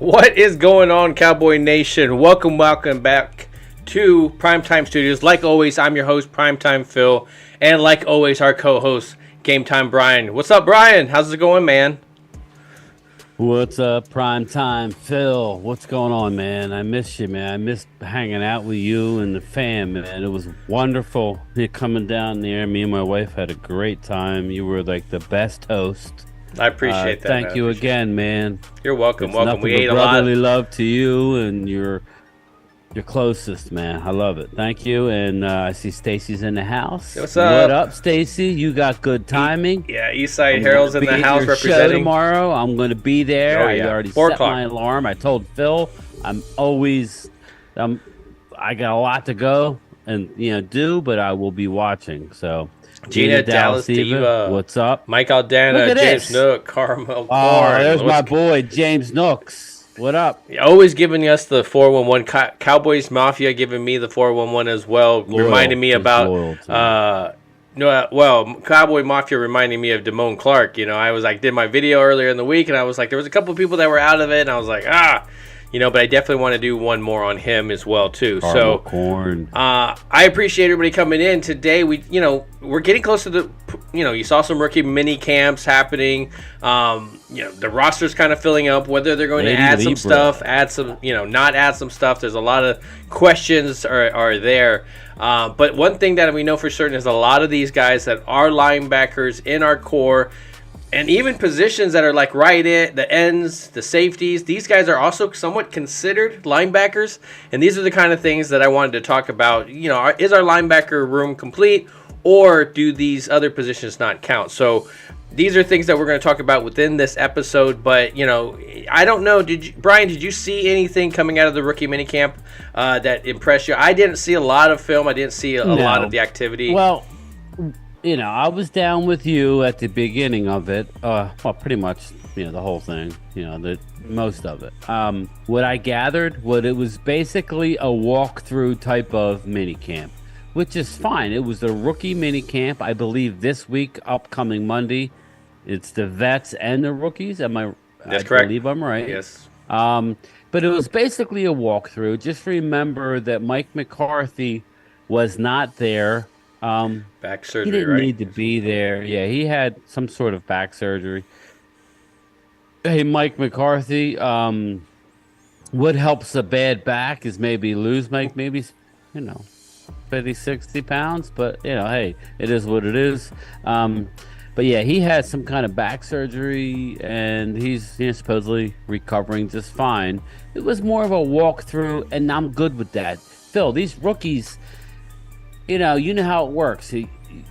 What is going on, Cowboy Nation? Welcome back to Primetime Studios. Like always, I'm your host, Primetime Phil, and like always, our co-host, GameTime Bryan. What's up, Bryan? How's it going, man? What's up, Primetime Phil? What's going on, man? I miss you, man. I miss hanging out with you and the fam, man. It was wonderful you coming down there. Me and my wife had a great time. You were like the best host. I appreciate that. Thank you again, man. You're welcome. Welcome. We ate a lot. Brotherly love to you and your closest, man. I love it. Thank you. And I see Stacy's in the house. What's up? What up, Stacy? You got good timing. Yeah, Eastside Herald's in the house representing. Show tomorrow. I'm going to be there. Oh, yeah. I already 4 set o'clock. my alarm. I told Phil I'm always I got a lot to go and do, but I will be watching. So Gina Dallas Diva. What's up? Mike Aldana, Look at James this. Nook, Carmel. Oh, there's my boy James Nooks. What up? Always giving us the 411. Cowboys Mafia giving me the 411 as well. Reminding me about Cowboy Mafia reminding me of Damone Clark. I did my video earlier in the week, and I was like, there was a couple of people that were out of it, and I was like, but I definitely want to do one more on him as well too. Caramel corn. I appreciate everybody coming in today. We're getting close to the, you saw some rookie mini camps happening. The roster's kind of filling up. Whether they're going to add some stuff, not add some stuff. There's a lot of questions are there. But one thing that we know for certain is a lot of these guys that are linebackers in our core, and even positions that are like the ends, the safeties, these guys are also somewhat considered linebackers. And these are the kind of things that I wanted to talk about. Is our linebacker room complete, or do these other positions not count? So these are things that we're going to talk about within this episode. But, I don't know. Bryan, did you see anything coming out of the rookie minicamp that impressed you? I didn't see a lot of film. I didn't see a lot of the activity. Well, I was down with you at the beginning of it. Pretty much, the whole thing, most of it. What I gathered, it was basically a walkthrough type of mini camp, which is fine. It was the rookie mini camp, I believe, this week, upcoming Monday. It's the vets and the rookies. That's correct. I believe I'm right. Yes. But it was basically a walkthrough. Just remember that Mike McCarthy was not there. Back surgery, he didn't right? need to be there. Yeah, he had some sort of back surgery. Hey, Mike McCarthy, what helps a bad back is maybe lose maybe 50, 60 pounds. But, hey, it is what it is. But, yeah, he had some kind of back surgery, and he's supposedly recovering just fine. It was more of a walkthrough, and I'm good with that. Phil, these rookies, you know how it works.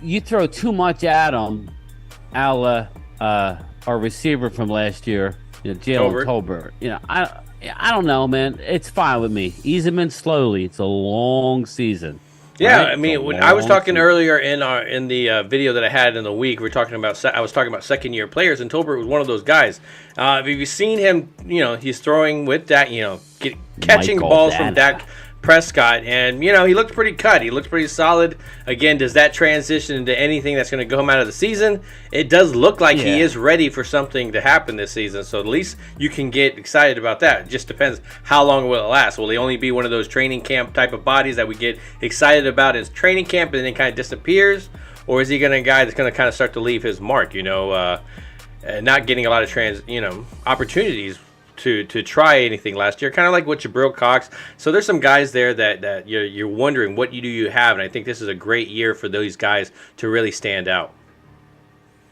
You throw too much at them, our receiver from last year, Jalen Tolbert. I don't know, man. It's fine with me. Ease them in slowly. It's a long season. Yeah, right? I mean, when I was talking earlier in the video that I had in the week, I was talking about second-year players, and Tolbert was one of those guys. If you've seen him, he's throwing with Dak, catching balls from Dak Prescott, and he looked pretty cut. He looked pretty solid. Again, does that transition into anything that's going to go him out of the season? It does look like he is ready for something to happen this season, so at least you can get excited about that. It just depends how long will it last. Will he only be one of those training camp type of bodies that we get excited about as training camp and then kind of disappears, or is he going to a guy that's going to kind of start to leave his mark? Not getting a lot of opportunities to try anything last year, kind of like what Jabril Cox. So there's some guys there that you're wondering what you have, and I think this is a great year for those guys to really stand out.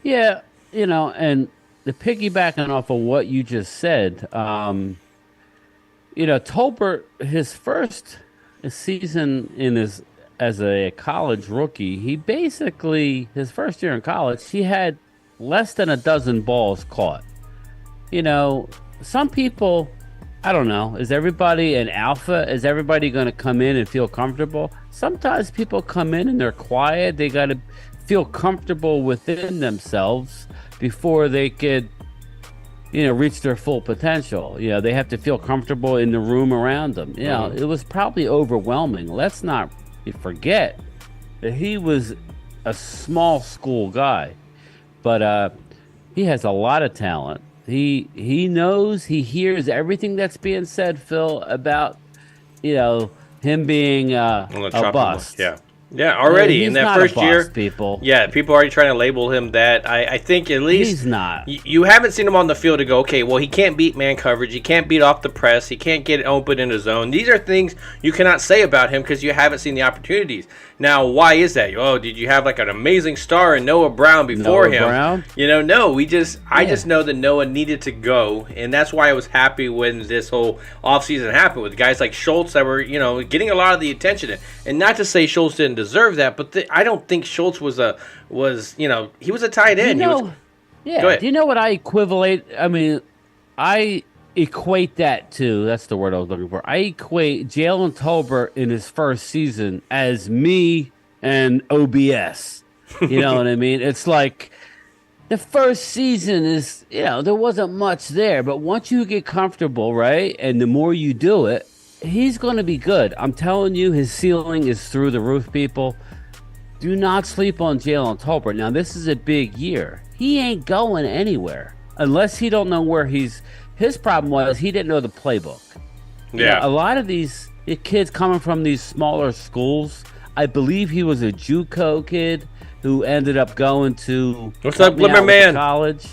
Yeah, and the piggybacking off of what you just said, Tolbert, his first season as a college rookie, he basically, his first year in college, he had less than a dozen balls caught. Some people, I don't know, is everybody an alpha? Is everybody going to come in and feel comfortable? Sometimes people come in and they're quiet. They got to feel comfortable within themselves before they could, reach their full potential. They have to feel comfortable in the room around them. It was probably overwhelming. Let's not forget that he was a small school guy, but he has a lot of talent. He knows, he hears everything that's being said, Phil, about him being On the a chopping block. bust. Yeah. Yeah, already in He's that not a first year. bust, people. Yeah, people are already trying to label him that. I think at least He's not. you haven't seen him on the field to go, okay, well, he can't beat man coverage. He can't beat off the press. He can't get open in the zone. These are things you cannot say about him because you haven't seen the opportunities. Now, why is that? Oh, did you have like an amazing star in Noah Brown before him? Brown? No. I just know that Noah needed to go, and that's why I was happy when this whole offseason happened with guys like Schultz that were, getting a lot of the attention. And not to say Schultz didn't deserve that, but I don't think Schultz he was a tight end. Go ahead. Do you know what I equivalate? I mean, I equate that to, that's the word I was looking for. I equate Jalen Tolbert in his first season as me and OBS. You know what I mean? It's like the first season is, there wasn't much there, but once you get comfortable, right? And the more you do it, he's going to be good. I'm telling you, his ceiling is through the roof, people. Do not sleep on Jalen Tolbert. Now, this is a big year. He ain't going anywhere unless he don't know where his problem was he didn't know the playbook. Yeah. A lot of these kids coming from these smaller schools, I believe he was a JUCO kid who ended up going to college.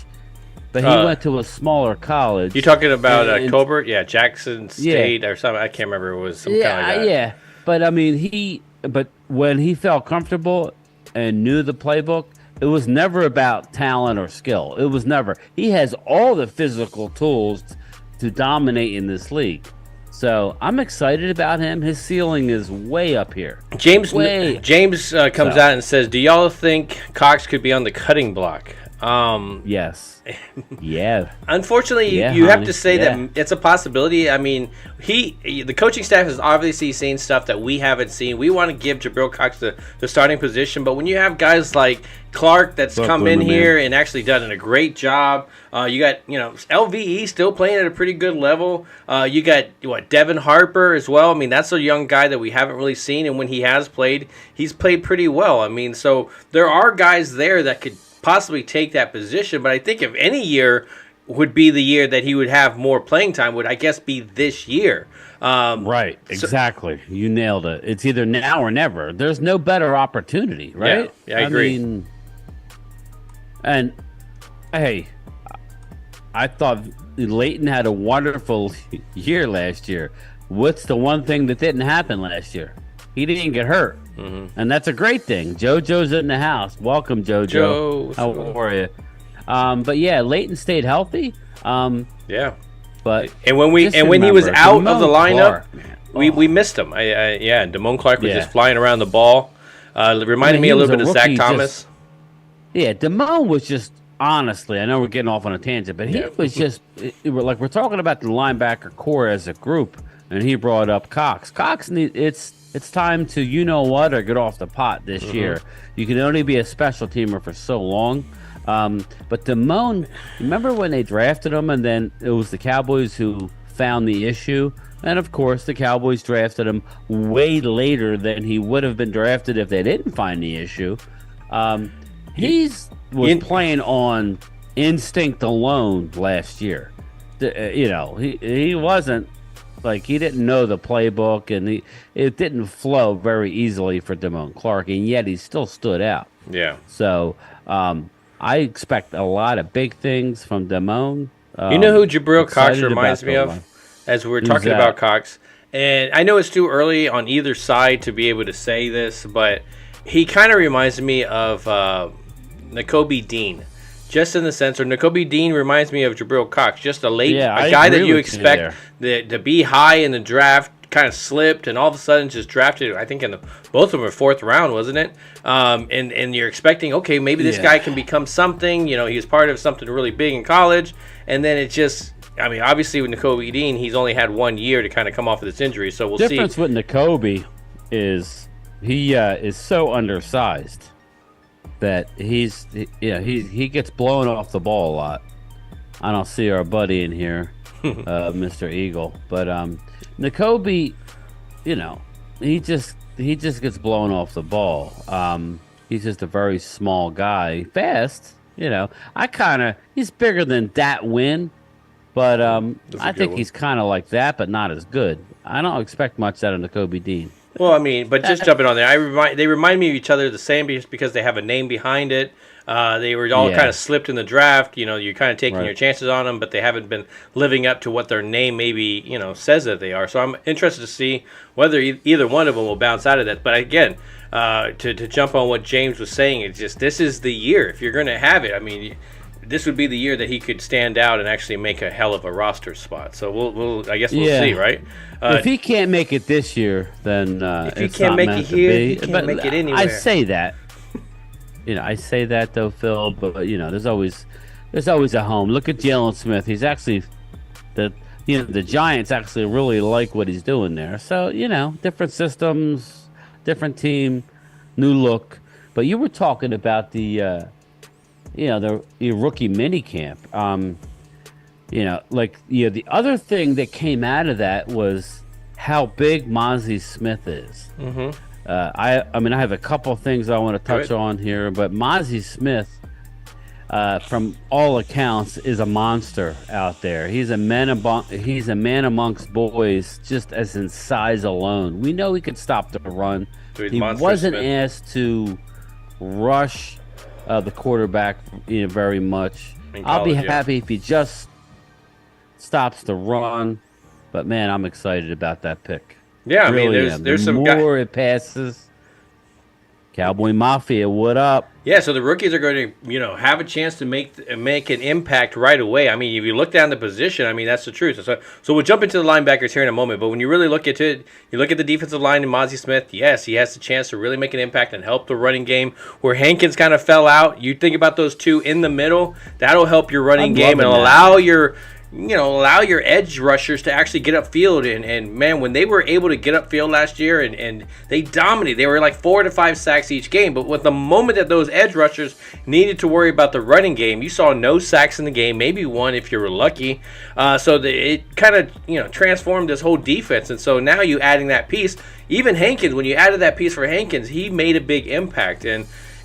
But he went to a smaller college. You talking about Colbert? Yeah, Jackson State or something. I can't remember. It was some kind of guy. Yeah. But I mean, but when he felt comfortable and knew the playbook, it was never about talent or skill. It was never. He has all the physical tools to dominate in this league. So I'm excited about him. His ceiling is way up here. James comes out and says, "Do y'all think Cox could be on the cutting block?" Yes. Yeah. Unfortunately, you have to say that it's a possibility. I mean, the coaching staff is obviously seeing stuff that we haven't seen. We want to give Jabril Cox the starting position, but when you have guys like Clark that's come in here and actually done a great job, you got LVE still playing at a pretty good level. You got Devin Harper as well. I mean, that's a young guy that we haven't really seen, and when he has played, he's played pretty well. I mean, so there are guys there that could possibly take that position, but I think if any year would be the year that he would have more playing time, would I guess be this year. Right, exactly. You nailed it. It's either now or never. There's no better opportunity, right? Yeah, I agree. Mean, and hey, I thought Leighton had a wonderful year last year. What's the one thing that didn't happen last year? He didn't get hurt. Mm-hmm. And that's a great thing. JoJo's in the house. Welcome, JoJo. How are you? But yeah, Leighton stayed healthy. Yeah. But when he was out of the lineup, we missed him. Damone Clark was just flying around the ball. Reminded me a little bit of Zach Thomas. Damone was just, honestly, I know we're getting off on a tangent, but he was just, like, we're talking about the linebacker core as a group, and he brought up Cox. It's time to or get off the pot this year. You can only be a special teamer for so long. But Damone, remember when they drafted him and then it was the Cowboys who found the issue? And of course, the Cowboys drafted him way later than he would have been drafted if they didn't find the issue. He was playing on instinct alone last year. He wasn't. Like, he didn't know the playbook, and it didn't flow very easily for Damone Clark, and yet he still stood out. Yeah. So I expect a lot of big things from Damone. You know who Jabril Cox reminds me of? As we're talking about Cox, and I know it's too early on either side to be able to say this, but he kind of reminds me of Nakobe Dean. Just in the sense, or Nakobe Dean reminds me of Jabril Cox, just a guy that you expect to be high in the draft, kind of slipped, and all of a sudden just drafted. I think both of them were fourth round, wasn't it? And you're expecting, okay, maybe this guy can become something. He was part of something really big in college, and then it just. I mean, obviously with Nakobe Dean, he's only had 1 year to kind of come off of this injury, so we'll see. The difference with Nakobe is he is so undersized that he gets blown off the ball a lot. I don't see our buddy in here, Mr. Eagle, but Nakobe, he just gets blown off the ball. He's just a very small guy, fast, He's bigger than that win, but That's a I good think one. he's kind of like that, but not as good. I don't expect much out of N'Kobe Dean. Well, I mean, but just That, jumping on there, they remind me of each other the same because they have a name behind it. They were all kind yeah, of slipped in the draft. You're kind of taking right. your chances on them, but they haven't been living up to what their name maybe says that they are. So I'm interested to see whether either one of them will bounce out of that. But again, to jump on what James was saying, it's just this is the year if you're going to have it. I mean, this would be the year that he could stand out and actually make a hell of a roster spot. So I guess we'll see, Yeah. right? If he can't make it this year, then If he it's can't not make it meant to here, be. he can't But make it I anywhere. say that. I say that though, Phil. But there's always a home. Look at Jalen Smith. He's actually the Giants actually really like what he's doing there. So different systems, different team, new look. But you were talking about the rookie mini camp. The other thing that came out of that was how big Mozzie Smith is. Mm-hmm. I have a couple things I want to touch Good. on here, but Mozzie Smith, from all accounts, is a monster out there. He's a man amongst boys, just as in size alone. We know he could stop the run. So he's He Monster wasn't Smith. asked to rush the quarterback very much. In I'll be college, yeah. happy if he just stops the run. But man, I'm excited about that pick. Yeah, I mean, Really there's am. there's The some guy. more it passes, Cowboy Mafia, what up? Yeah, so the rookies are going to have a chance to make an impact right away. I mean, if you look down the position, I mean that's the truth. So we'll jump into the linebackers here in a moment. But when you really look at it, you look at the defensive line in Mozzie Smith. Yes, he has the chance to really make an impact and help the running game. Where Hankins kind of fell out, you think about those two in the middle. That'll help your running I'm game and loving that. allow your edge rushers to actually get upfield. And man, when they were able to get upfield last year and they dominated, they were like 4 to 5 sacks each game. But with the moment that those edge rushers needed to worry about the running game, you saw no sacks in the game, maybe one if you were lucky. It kind of transformed this whole defense. And so now you adding that piece, even Hankins, when you added that piece for Hankins, he made a big impact.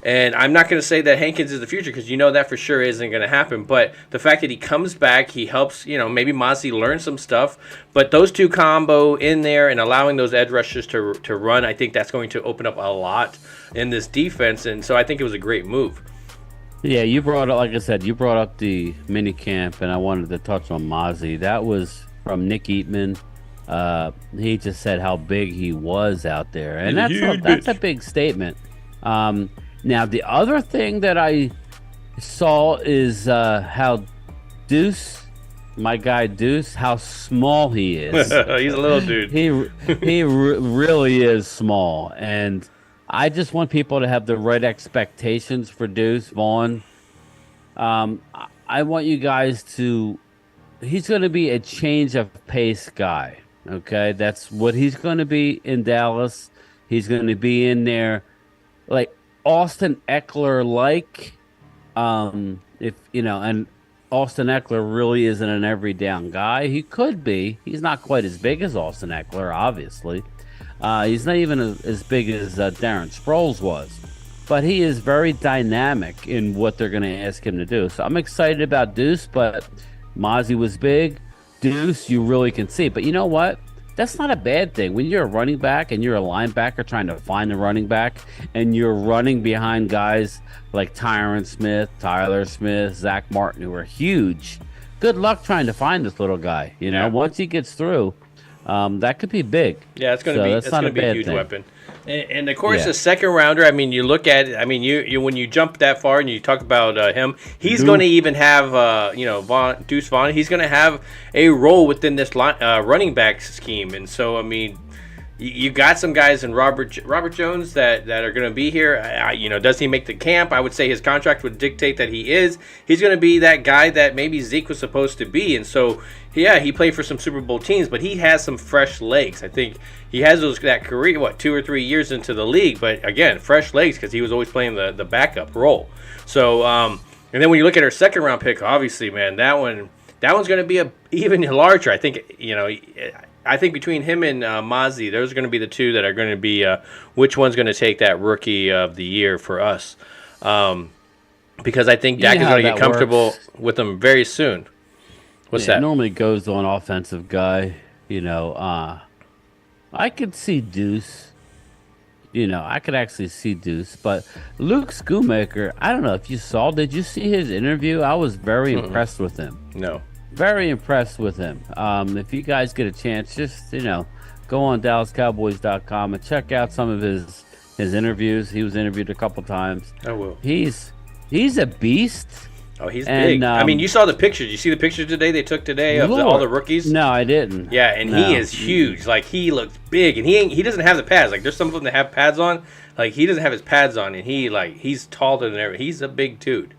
And I'm not going to say that Hankins is the future because that for sure isn't going to happen. But the fact that he comes back, he helps, maybe Mozzie learn some stuff. But those two combo in there and allowing those edge rushers to run, I think that's going to open up a lot in this defense. And so I think it was a great move. Yeah, like I said, you brought up the mini camp, and I wanted to touch on Mozzie. That was from Nick Eatman. He just said how big he was out there, and that's a big statement. Now, the other thing that I saw is how Deuce, my guy Deuce, how small he is. He's a little dude. He really is small, and I just want people to have the right expectations for Deuce Vaughn. I want you guys to. He's going to be a change of pace guy. Okay, that's what he's going to be in Dallas. He's going to be in there, like Austin Eckler, and Austin Eckler really isn't an every down guy. He could be. He's not quite as big as Austin Eckler, obviously. He's not even as big as Darren Sproles was. But he is very dynamic in what they're going to ask him to do. So I'm excited about Deuce, but Mozzie was big. Deuce, you really can see. But you know what? That's not a bad thing. When you're a running back and you're a linebacker trying to find the running back and you're running behind guys like Tyron Smith, Tyler Smith, Zach Martin, who are huge, good luck trying to find this little guy. Yeah. Once he gets through, that could be big. Yeah, it's going to be that's not a a bad huge thing. weapon. And of course, Yeah. the second rounder. I mean, you look at it. I mean, you when you jump that far and you talk about him, he's going to even have Deuce Vaughn. He's going to have a role within this running back scheme. And so, I mean, you got some guys in Robert Jones that are going to be here. Does he make the camp? I would say his contract would dictate that he is. He's going to be that guy that maybe Zeke was supposed to be. And so, yeah, he played for some Super Bowl teams, but he has some fresh legs. I think he has that career, 2 or 3 years into the league. But again, fresh legs because he was always playing the backup role. So, and then when you look at our second round pick, obviously, man, that one's going to be even larger. I think I think between him and Mozzie, those are going to be the two that are going to be which one's going to take that rookie of the year for us. because I think Dak is going to get comfortable with him very soon. What's that? It normally goes on offensive guy. I could see Deuce. I could actually see Deuce, but Luke Schoonmaker, I don't know if you saw. Did you see his interview? I was very impressed with him. No. Very impressed with him. If you guys get a chance, just go on DallasCowboys.com and check out some of his interviews. He was interviewed a couple times. I will. He's a beast. Oh, he's big. I mean, you saw the pictures. You see the pictures they took today of all the rookies? No, I didn't. Yeah, and he is huge. Like, he looks big, and he doesn't have the pads. Like, there's some of them that have pads on. Like, he doesn't have his pads on, and he's taller than everything. He's a big dude.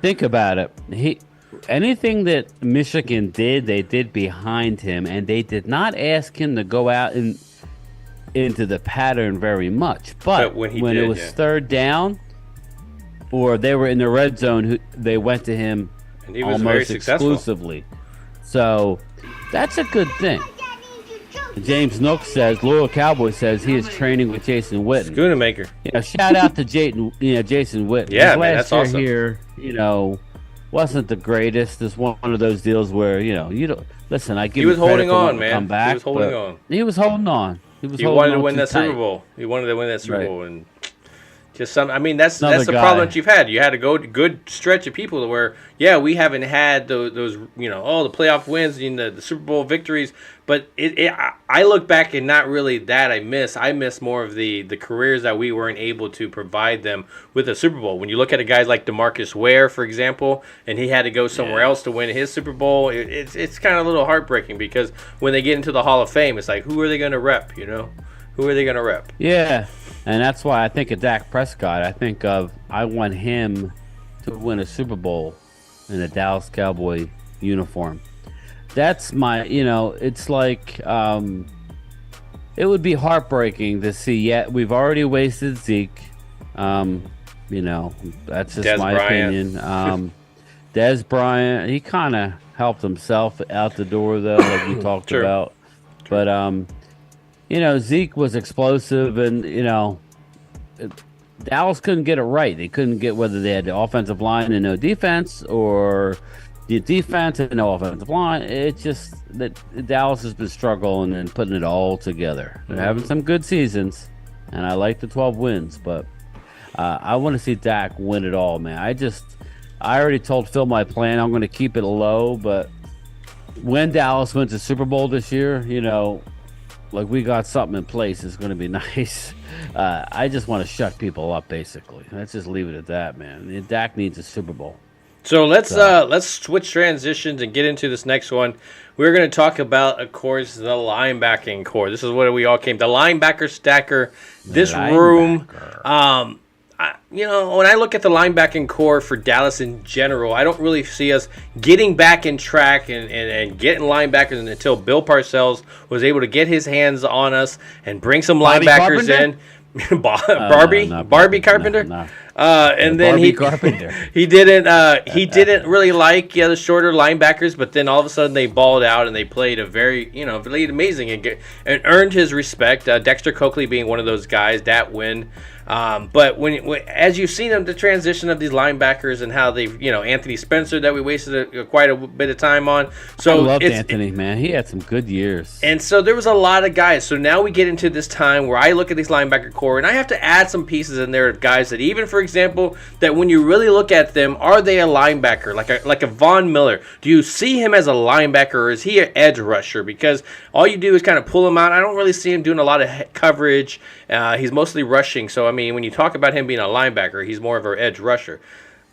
Think about it. Anything that Michigan did, they did behind him, and they did not ask him to go out into the pattern very much. But when it was third down, or they were in the red zone, they went to him and he was almost very successful. Exclusively. So that's a good thing. James Nook says, Loyal Cowboy says he is training with Jason Witten. Schoonmaker. Shout out to Jason Witten. Yeah, his man, that's awesome. Here, wasn't the greatest. It's one of those deals where you don't listen. I give. He was you holding on, man. Come back, he was holding on. He was holding on. He wanted to win that Super Bowl. He wanted to win that Super Bowl, and just some. I mean, that's the problem that you've had. You had a good stretch of people where, we haven't had those the playoff wins and the Super Bowl victories. But I look back and not really that I miss more of the careers that we weren't able to provide them with a Super Bowl. When you look at a guy like DeMarcus Ware, for example, and he had to go somewhere else to win his Super Bowl, it's kind of a little heartbreaking because when they get into the Hall of Fame, it's like, who are they going to rep, Who are they going to rep? Yeah, and that's why I think of Dak Prescott. I want him to win a Super Bowl in a Dallas Cowboy uniform. That's my, it's like, it would be heartbreaking to see, we've already wasted Zeke. That's just Dez my Bryant. opinion. Dez Bryant, he kind of helped himself out the door, though, like we talked about. But, Zeke was explosive, and, Dallas couldn't get it right. They couldn't get whether they had the offensive line and no defense, or the defense and no offensive line. It's just that Dallas has been struggling and putting it all together. They're having some good seasons, and I like the 12 wins, but I want to see Dak win it all, man. I already told Phil my plan. I'm going to keep it low, but when Dallas wins the Super Bowl this year, like we got something in place. It's going to be nice. I just want to shut people up, basically. Let's just leave it at that, man. Dak needs a Super Bowl. So let's switch transitions and get into this next one. We're going to talk about, of course, the linebacking core. This is what we all came. The linebacker stacker. This room. When I look at the linebacking core for Dallas in general, I don't really see us getting back in track and getting linebackers until Bill Parcells was able to get his hands on us and bring some linebackers in. Barbie Carpenter. No. And then he didn't really like the shorter linebackers, but then all of a sudden they balled out and they played played amazing and earned his respect. Dexter Coakley being one of those guys that win. But when as you've seen the transition of these linebackers and how they've Anthony Spencer that we wasted quite a bit of time on. So I loved Anthony, man. He had some good years. And so there was a lot of guys. So now we get into this time where I look at these linebacker core and I have to add some pieces in there of guys that even, for example, that when you really look at them, are they a linebacker? Like a Von Miller. Do you see him as a linebacker or is he an edge rusher? Because all you do is kind of pull him out. I don't really see him doing a lot of coverage. He's mostly rushing. So, I mean, when you talk about him being a linebacker, he's more of an edge rusher.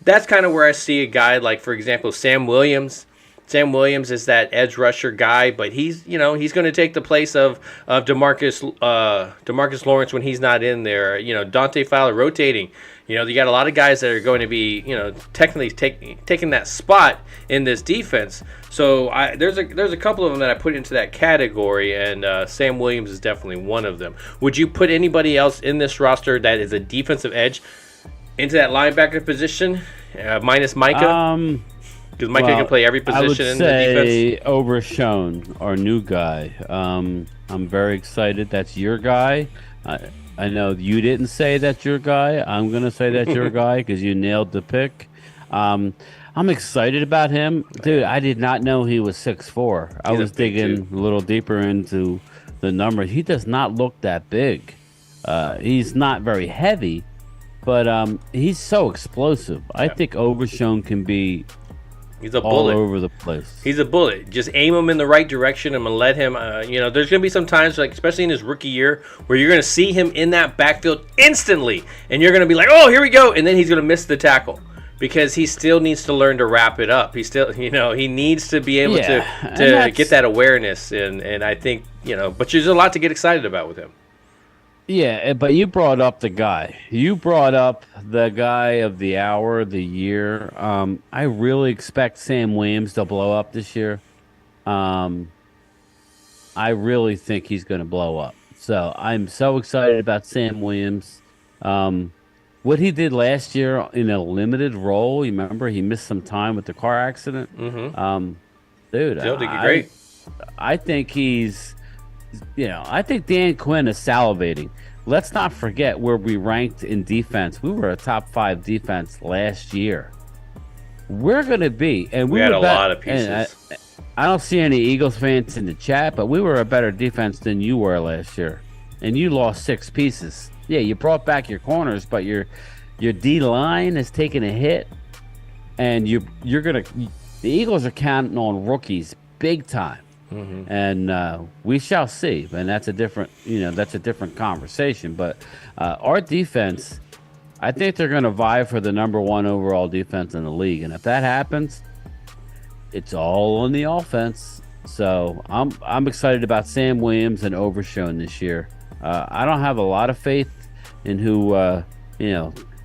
That's kind of where I see a guy like, for example, Sam Williams. Sam Williams is that edge rusher guy, but he's going to take the place of DeMarcus Lawrence when he's not in there. Dante Fowler rotating. You got a lot of guys that are going to be, technically taking that spot in this defense. So there's a couple of them that I put into that category, and Sam Williams is definitely one of them. Would you put anybody else in this roster that is a defensive edge into that linebacker position, minus Micah? Because Micah can play every position in the defense. I would say Overshown, our new guy. I'm very excited. That's your guy. I know you didn't say that's your guy. I'm gonna say that's your guy because you nailed the pick. Um, I'm excited about him, dude. I did not know he was 6'4". I was digging a little deeper into the numbers. He does not look that big. He's not very heavy, but he's so explosive. I think Overshown can be He's a all bullet. over the place. He's a bullet. Just aim him in the right direction. I'm gonna let him. There's gonna be some times, like especially in his rookie year, where you're gonna see him in that backfield instantly, and you're gonna be like, "Oh, here we go!" And then he's gonna miss the tackle because he still needs to learn to wrap it up. He still, he needs to be able to get that awareness, and I think, but there's a lot to get excited about with him. Yeah, but you brought up the guy. You brought up the guy of the hour, the year. I really expect Sam Williams to blow up this year. I really think he's going to blow up. So I'm so excited about Sam Williams. What he did last year in a limited role, you remember he missed some time with the car accident. Mm-hmm. Dude, Still did great. I think he's, I think Dan Quinn is salivating. Let's not forget where we ranked in defense. We were a top 5 defense last year. We're going to be, and we had were a lot of pieces. I don't see any Eagles fans in the chat, but we were a better defense than you were last year, and you lost 6 pieces. Yeah, you brought back your corners, but your D line has taken a hit, and the Eagles are counting on rookies big time. Mm-hmm. And we shall see, and that's a different conversation. But our defense, I think they're going to vie for the number 1 overall defense in the league, and if that happens, it's all on the offense. So I'm excited about Sam Williams and Overshown this year. I don't have a lot of faith in who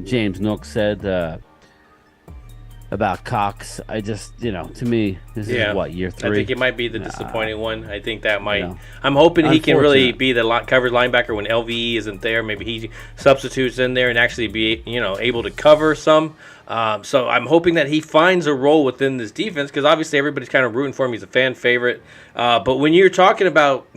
James Nook said about Cox. I just, to me, this is what, year 3? I think it might be the disappointing one. I think that might. I'm hoping he can really be the coverage linebacker when LVE isn't there. Maybe he substitutes in there and actually be, able to cover some. So I'm hoping that he finds a role within this defense because obviously everybody's kind of rooting for him. He's a fan favorite. But when you're talking about,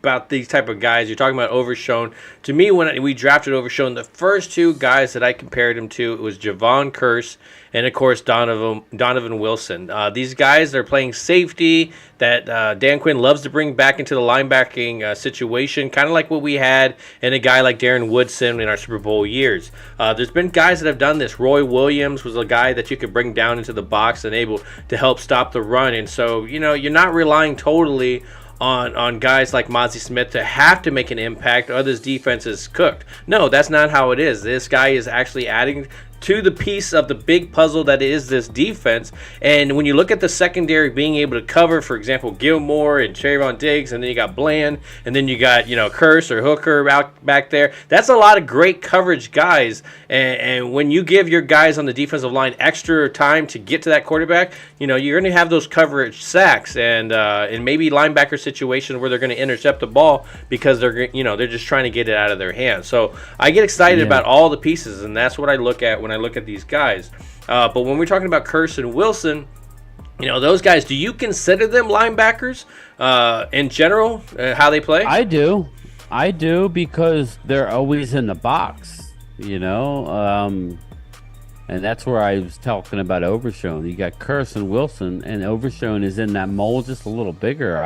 about these type of guys, you're talking about Overshown. To me, when we drafted Overshown, the first 2 guys that I compared him to, it was Javon Curse and, of course, Donovan Wilson. These guys are playing safety that Dan Quinn loves to bring back into the linebacking situation, kind of like what we had in a guy like Darren Woodson in our Super Bowl years. There's been guys that have done this. Roy Williams was a guy that you could bring down into the box and able to help stop the run. And so, you're not relying totally on guys like Mozzie Smith to have to make an impact or this defense is cooked. No, that's not how it is. This guy is actually adding to the piece of the big puzzle that is this defense. And when you look at the secondary being able to cover, for example, Gilmore and Trayvon Diggs, and then you got Bland, and then you got, Curse or Hooker out back there, that's a lot of great coverage guys. And when you give your guys on the defensive line extra time to get to that quarterback, you're going to have those coverage sacks and maybe linebacker situation where they're going to intercept the ball because they're just trying to get it out of their hands. So I get excited about all the pieces, and that's what I look at when I look at these guys. But when we're talking about Curse and Wilson, those guys, do you consider them linebackers in general, how they play? I do because they're always in the box, and that's where I was talking about Overshown. You got Curse and Wilson, and Overshown is in that mold, just a little bigger.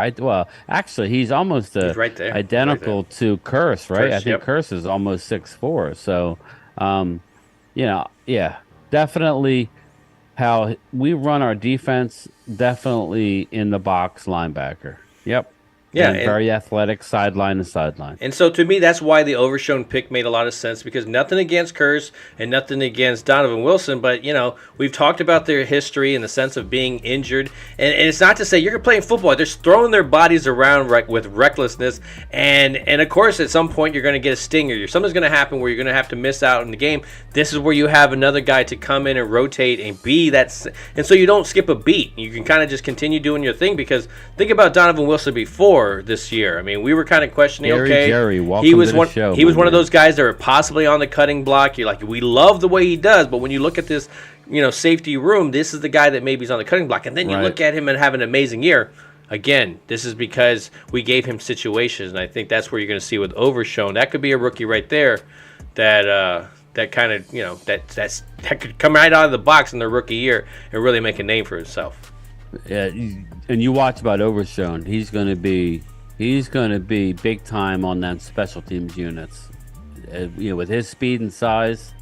Actually, he's almost he's right there. Identical to Curse, right? I think Curse is almost 6'4". So, definitely how we run our defense, definitely in the box linebacker. Yep. Yeah, and very athletic, sideline to sideline. And so to me, that's why the Overshown pick made a lot of sense, because nothing against Curse and nothing against Donovan Wilson, but, we've talked about their history in the sense of being injured. And it's not to say you're playing football. They're just throwing their bodies around with recklessness. And of course, at some point, you're going to get a stinger. Something's going to happen where you're going to have to miss out in the game. This is where you have another guy to come in and rotate and be that. And so you don't skip a beat. You can kind of just continue doing your thing, because think about Donovan Wilson before this year. I mean, we were kind of questioning. Jerry, he was one of those guys that were possibly on the cutting block. You're like, we love the way he does, but when you look at this, safety room, this is the guy that maybe is on the cutting block. And then you look at him and have an amazing year. again, this is because we gave him situations, and I think that's where you're going to see with Overshown. That could be a rookie right there that kind of, that could come right out of the box in their rookie year and really make a name for himself. Yeah, and you watch about Overshown. He's going to be big time on that special teams units. With his speed and size,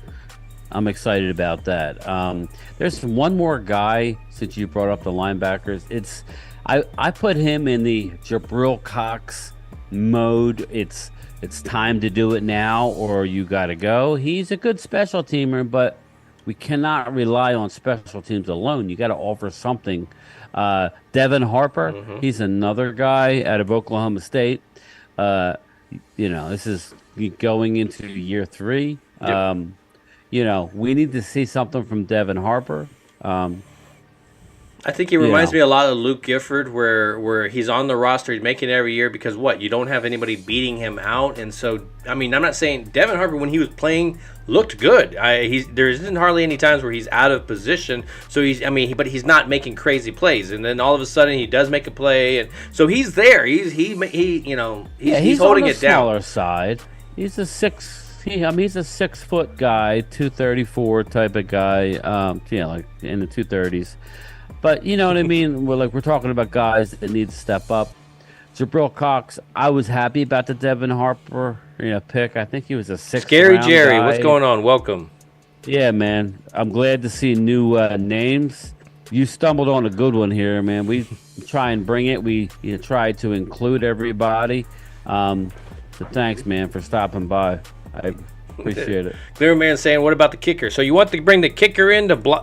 I'm excited about that. There's one more guy, since you brought up the linebackers. I put him in the Jabril Cox mode. It's time to do it now, or you got to go. He's a good special teamer, but we cannot rely on special teams alone. You got to offer something. Devin Harper, he's another guy out of Oklahoma State. This is going into year 3. Yep. We need to see something from Devin Harper. I think he reminds me a lot of Luke Gifford, where he's on the roster, he's making it every year because you don't have anybody beating him out, and so I'm not saying Devin Harper when he was playing looked good. There isn't hardly any times where he's out of position, so but he's not making crazy plays, and then all of a sudden he does make a play, and so he's there. He's holding it down. He's on the smaller side. He's a 6-foot guy, 234 type of guy. Like in the 230s. But you know what I mean? We're talking about guys that need to step up. Jabril Cox, I was happy about the Devin Harper pick. I think he was a 6th Scary round Jerry, guy. what's going on? Welcome. Yeah, man. I'm glad to see new names. You stumbled on a good one here, man. We try and bring it. We try to include everybody. So thanks, man, for stopping by. I appreciate it. Clear man saying, "What about the kicker?" So you want to bring the kicker in to my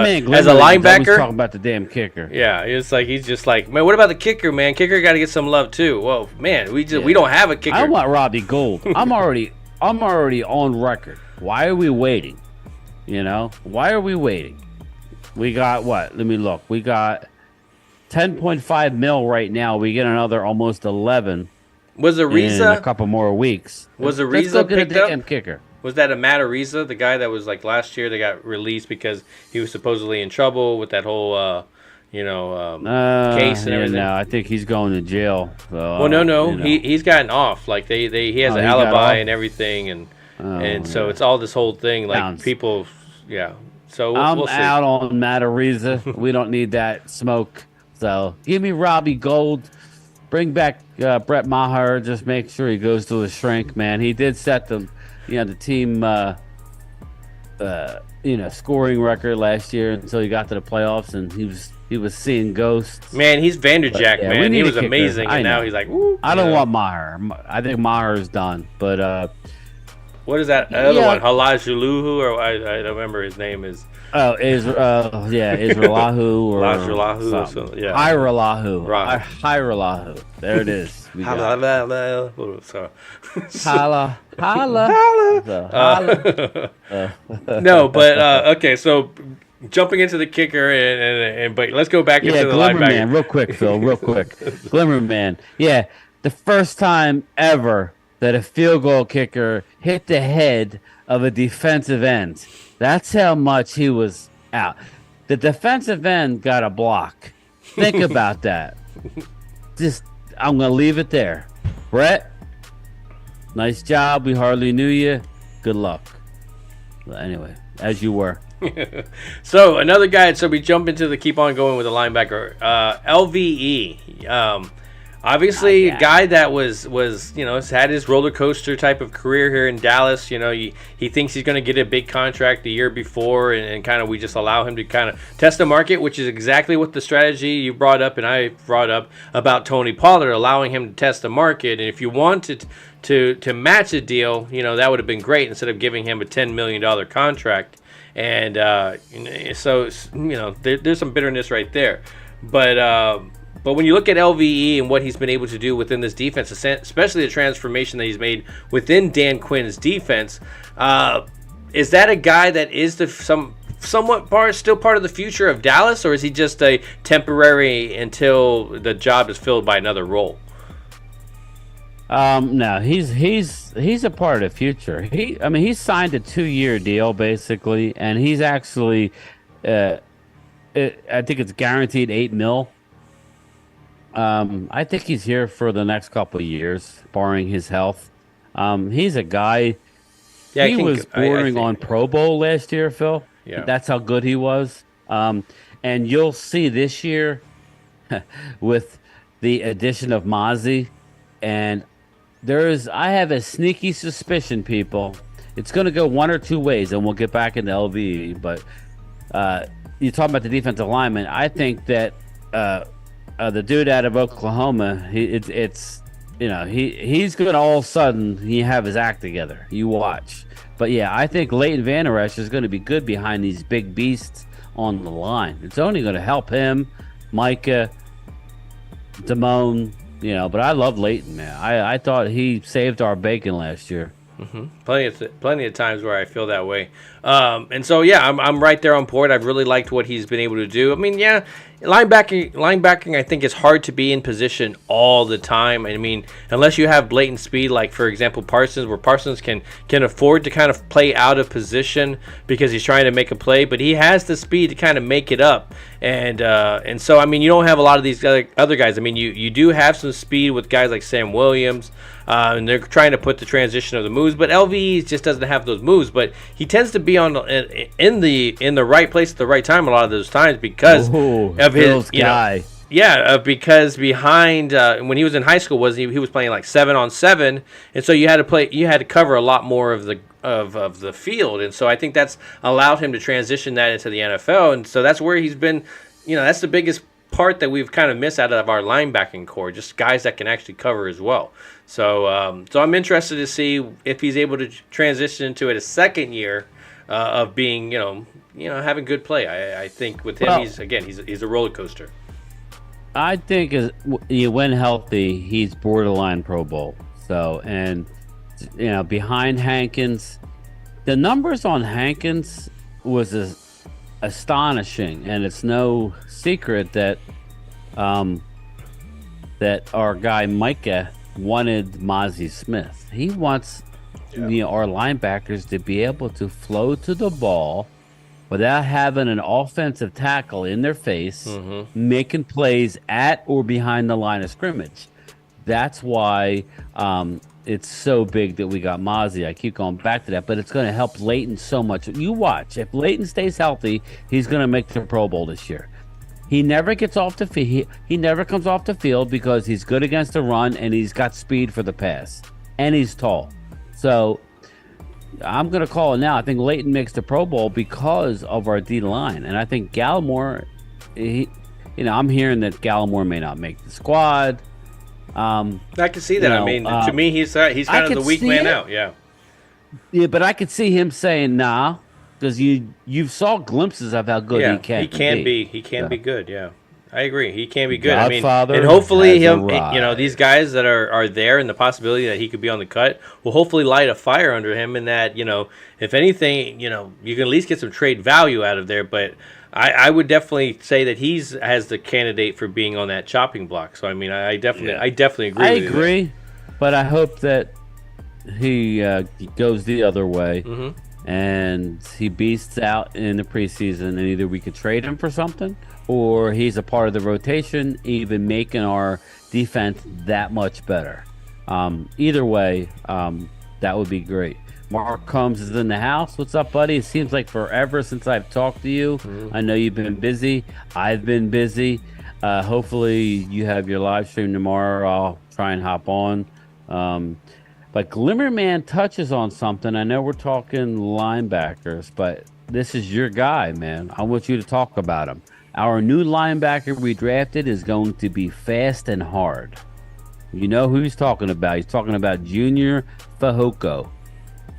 man as a linebacker? Talking about the damn kicker. Yeah, he's just like, man. What about the kicker, man? Kicker got to get some love too. Well, man, we don't have a kicker. I want Robbie Gould. I'm already on record. Why are we waiting? Why are we waiting? We got what? Let me look. We got 10.5 mil right now. We get another almost 11. Was Ariza in a couple more weeks? Was Ariza picked up? Damn kicker. Was that a Matt Ariza, the guy that was like last year that got released because he was supposedly in trouble with that whole, case and everything? No, I think he's going to jail. So, no. He's gotten off. Like he has an alibi and everything, and so it's all this whole thing. Like people, yeah. So we'll see. Out on Matt Ariza. We don't need that smoke. So give me Robbie Gould. Bring back Brett Maher. Just make sure he goes to the shrink, man. He did set the team, scoring record last year until he got to the playoffs, and he was seeing ghosts. Man, he's Vanderjack, man. He was amazing, and now he's like, woo. I don't want Maher. I think Maher's done, but what is that other one? Halajuluhu, or I don't remember his name is. Oh, Israelahu or Lajralahu. So, yeah. Hyralahu. Right. Hyralahu. There it is. No, but okay. So jumping into the kicker, but let's go back into the linebacker. Man, real quick, Phil. Real quick. Glimmer Man. Yeah, the first time ever that a field goal kicker hit the head of a defensive end. That's how much he was out. The defensive end got a block. Think about that. I'm going to leave it there. Brett, nice job. We hardly knew you. Good luck. Anyway, as you were. So, another guy. So, we jump into keep on going with the linebacker. LVE. Obviously, a guy that was has had his roller coaster type of career here in Dallas. He thinks he's going to get a big contract the year before, and kind of we just allow him to kind of test the market, which is exactly what the strategy you brought up and I brought up about Tony Pollard, allowing him to test the market. And if you wanted to match a deal, that would have been great instead of giving him a $10 million contract. And so there's some bitterness right there, But when you look at LVE and what he's been able to do within this defense, especially the transformation that he's made within Dan Quinn's defense, is that a guy that is somewhat still part of the future of Dallas, or is he just a temporary until the job is filled by another role? No, he's a part of the future. He's signed a 2-year deal basically, and he's actually, I think it's guaranteed $8 million. I think he's here for the next couple of years, barring his health. He's a guy. Yeah, He was I bordering think. on Pro Bowl last year, Phil. Yeah. That's how good he was. And you'll see this year with the addition of Mozzie, and I have a sneaky suspicion, people. It's going to go one or two ways, and we'll get back into LVE. But you're talking about the defensive lineman. I think that the dude out of Oklahoma, he's going to all of a sudden he have his act together. You watch. But yeah, I think Leighton Vander Esch is going to be good behind these big beasts on the line. It's only going to help him, Micah, Damone, but I love Leighton, man. I thought he saved our bacon last year. Plenty of times where I feel that way, and so yeah, I'm right there on board. I've really liked what he's been able to do. I mean, yeah, linebacking I think is hard to be in position all the time. I mean, unless you have blatant speed, like for example Parsons, where Parsons can afford to kind of play out of position because he's trying to make a play, but he has the speed to kind of make it up. And so I mean, you don't have a lot of these other guys. I mean, you do have some speed with guys like Sam Williams. And they're trying to put the transition of the moves, but LVE just doesn't have those moves. But he tends to be in the right place at the right time a lot of those times because of his guy. Because behind when he was in high school, he was playing like 7-on-7, and so you had to cover a lot more of the field, and so I think that's allowed him to transition that into the NFL, and so that's where he's been. That's the biggest part that we've kind of missed out of our linebacking core, just guys that can actually cover as well. So I'm interested to see if he's able to transition into it a second year of being, having good play. I think with him, he's a roller coaster. I think when healthy, he's borderline Pro Bowl. So, and behind Hankins, the numbers on Hankins was astonishing, and it's no secret that that our guy Micah wanted Mozzie Smith. He wants our linebackers to be able to flow to the ball without having an offensive tackle in their face, making plays at or behind the line of scrimmage. That's why it's so big that we got Mozzie. I keep going back to that, but it's going to help Leighton so much. You watch. If Leighton stays healthy, he's going to make the Pro Bowl this year. He never gets off the field. He never comes off the field because he's good against the run and he's got speed for the pass. And he's tall. So I'm going to call it now. I think Leighton makes the Pro Bowl because of our D line. And I think Gallimore, I'm hearing that Gallimore may not make the squad. I can see that. To me, he's kind of the weak man out. Yeah. Yeah, but I could see him saying, nah. Because you saw glimpses of how good he can be. He can be good. Yeah, I agree. He can be good. Godfather and hopefully these guys that are there, and the possibility that he could be on the cut will hopefully light a fire under him. And that if anything, you can at least get some trade value out of there. But I would definitely say that has the candidate for being on that chopping block. So I definitely agree. I agree, but I hope that he goes the other way. Mm-hmm. And he beasts out in the preseason, and either we could trade him for something, or he's a part of the rotation, even making our defense that much better. Either way, that would be great. Mark Combs is in the house. What's up, buddy? It seems like forever since I've talked to you. I know you've been busy. I've been busy. Hopefully you have your live stream tomorrow. I'll try and hop on. But Glimmerman touches on something. I know we're talking linebackers, but this is your guy, man. I want you to talk about him. Our new linebacker we drafted is going to be fast and hard. You know who he's talking about. He's talking about Junior Fehoko.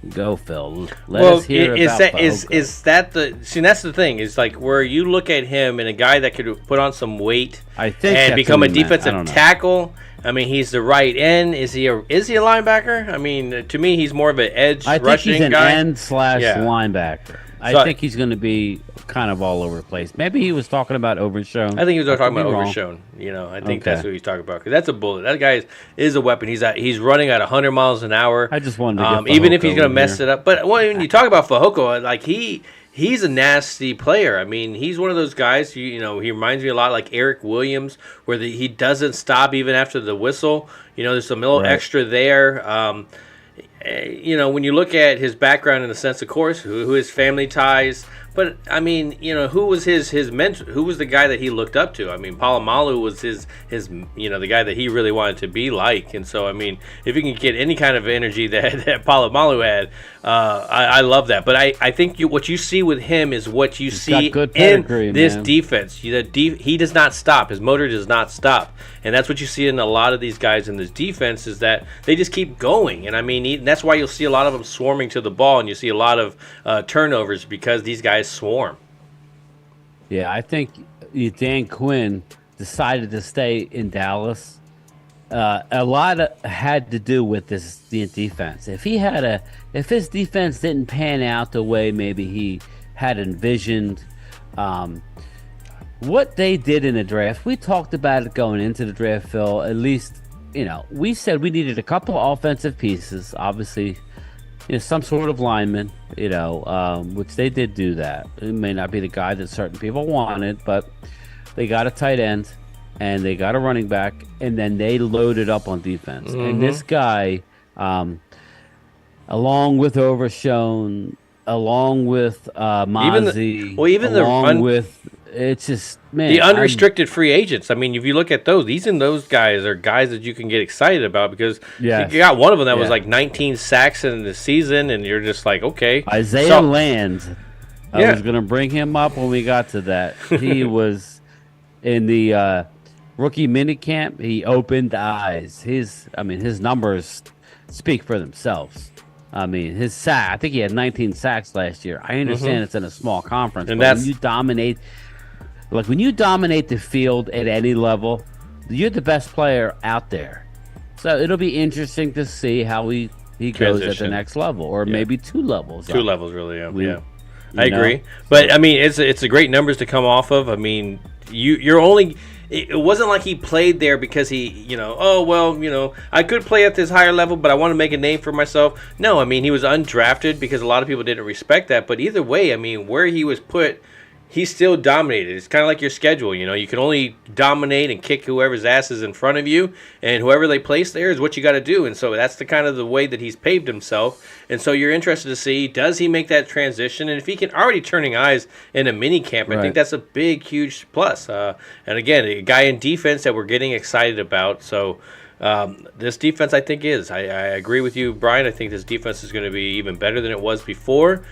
Go, Phil. Let us hear about Fehoko. Is that that's the thing. Is like where you look at him and a guy that could put on some weight and become a defensive tackle. He's the right end. Is he a linebacker? To me, he's more of an edge rushing guy. I think he's an end / linebacker. I think he's going to be kind of all over the place. Maybe he was talking about Overshown. I think he was talking about Overshown. I think that's what he's talking about. Because that's a bullet. That guy is a weapon. He's running at 100 miles an hour. I just wanted to get even if he's going to mess it up. But when you talk about Fehoko, like he he's a nasty player. I mean, he's one of those guys, he reminds me a lot like Eric Williams, where he doesn't stop even after the whistle. There's a little extra there. When you look at his background in the sense, of course, who his family ties, but I mean, who was his mentor? Who was the guy that he looked up to? I mean, Palomalu was his the guy that he really wanted to be like. And so, I mean, if you can get any kind of energy that Palomalu had, I love that. But I think what you see with him is what you see in this defense. He does not stop. His motor does not stop. And that's what you see in a lot of these guys in this defense, is that they just keep going. And I mean, that's why you'll see a lot of them swarming to the ball, and you see a lot of turnovers because these guys swarm. Yeah, I think Dan Quinn decided to stay in Dallas. A lot had to do with the defense. If his defense didn't pan out the way maybe he had envisioned, what they did in the draft, we talked about it going into the draft, Phil. At least, we said we needed a couple of offensive pieces, obviously, some sort of lineman, which they did do that. It may not be the guy that certain people wanted, but they got a tight end and they got a running back, and then they loaded up on defense. Mm-hmm. And this guy, along with Overshone, along with Mozzie, it's just, man, the unrestricted free agents. I mean, if you look at those, those guys are guys that you can get excited about, because you got one of them that was like 19 sacks in the season, and you're just like, okay. Isaiah Land. I was going to bring him up when we got to that. He was in the rookie minicamp. He opened eyes. His numbers speak for themselves. I mean, his sack, I think he had 19 sacks last year. I understand it's in a small conference, and when you dominate the field at any level, you're the best player out there. So it'll be interesting to see how he goes at the next level, or maybe 2 levels. 2 levels, really, yeah. I agree. But, I mean, it's a great numbers to come off of. I mean, you're only... It wasn't like he played there because he, I could play at this higher level, but I want to make a name for myself. No, I mean, he was undrafted because a lot of people didn't respect that. But either way, I mean, where he was put, he still dominated. It's kind of like your schedule, you can only dominate and kick whoever's ass is in front of you, and whoever they place there is what you got to do. And so that's the kind of the way that he's paved himself. And so you're interested to see, does he make that transition? And if he can already turning eyes in a mini camp, I think that's a big, huge plus. And again, a guy in defense that we're getting excited about. So this defense, I think, is. I agree with you, Brian. I think this defense is going to be even better than it was before.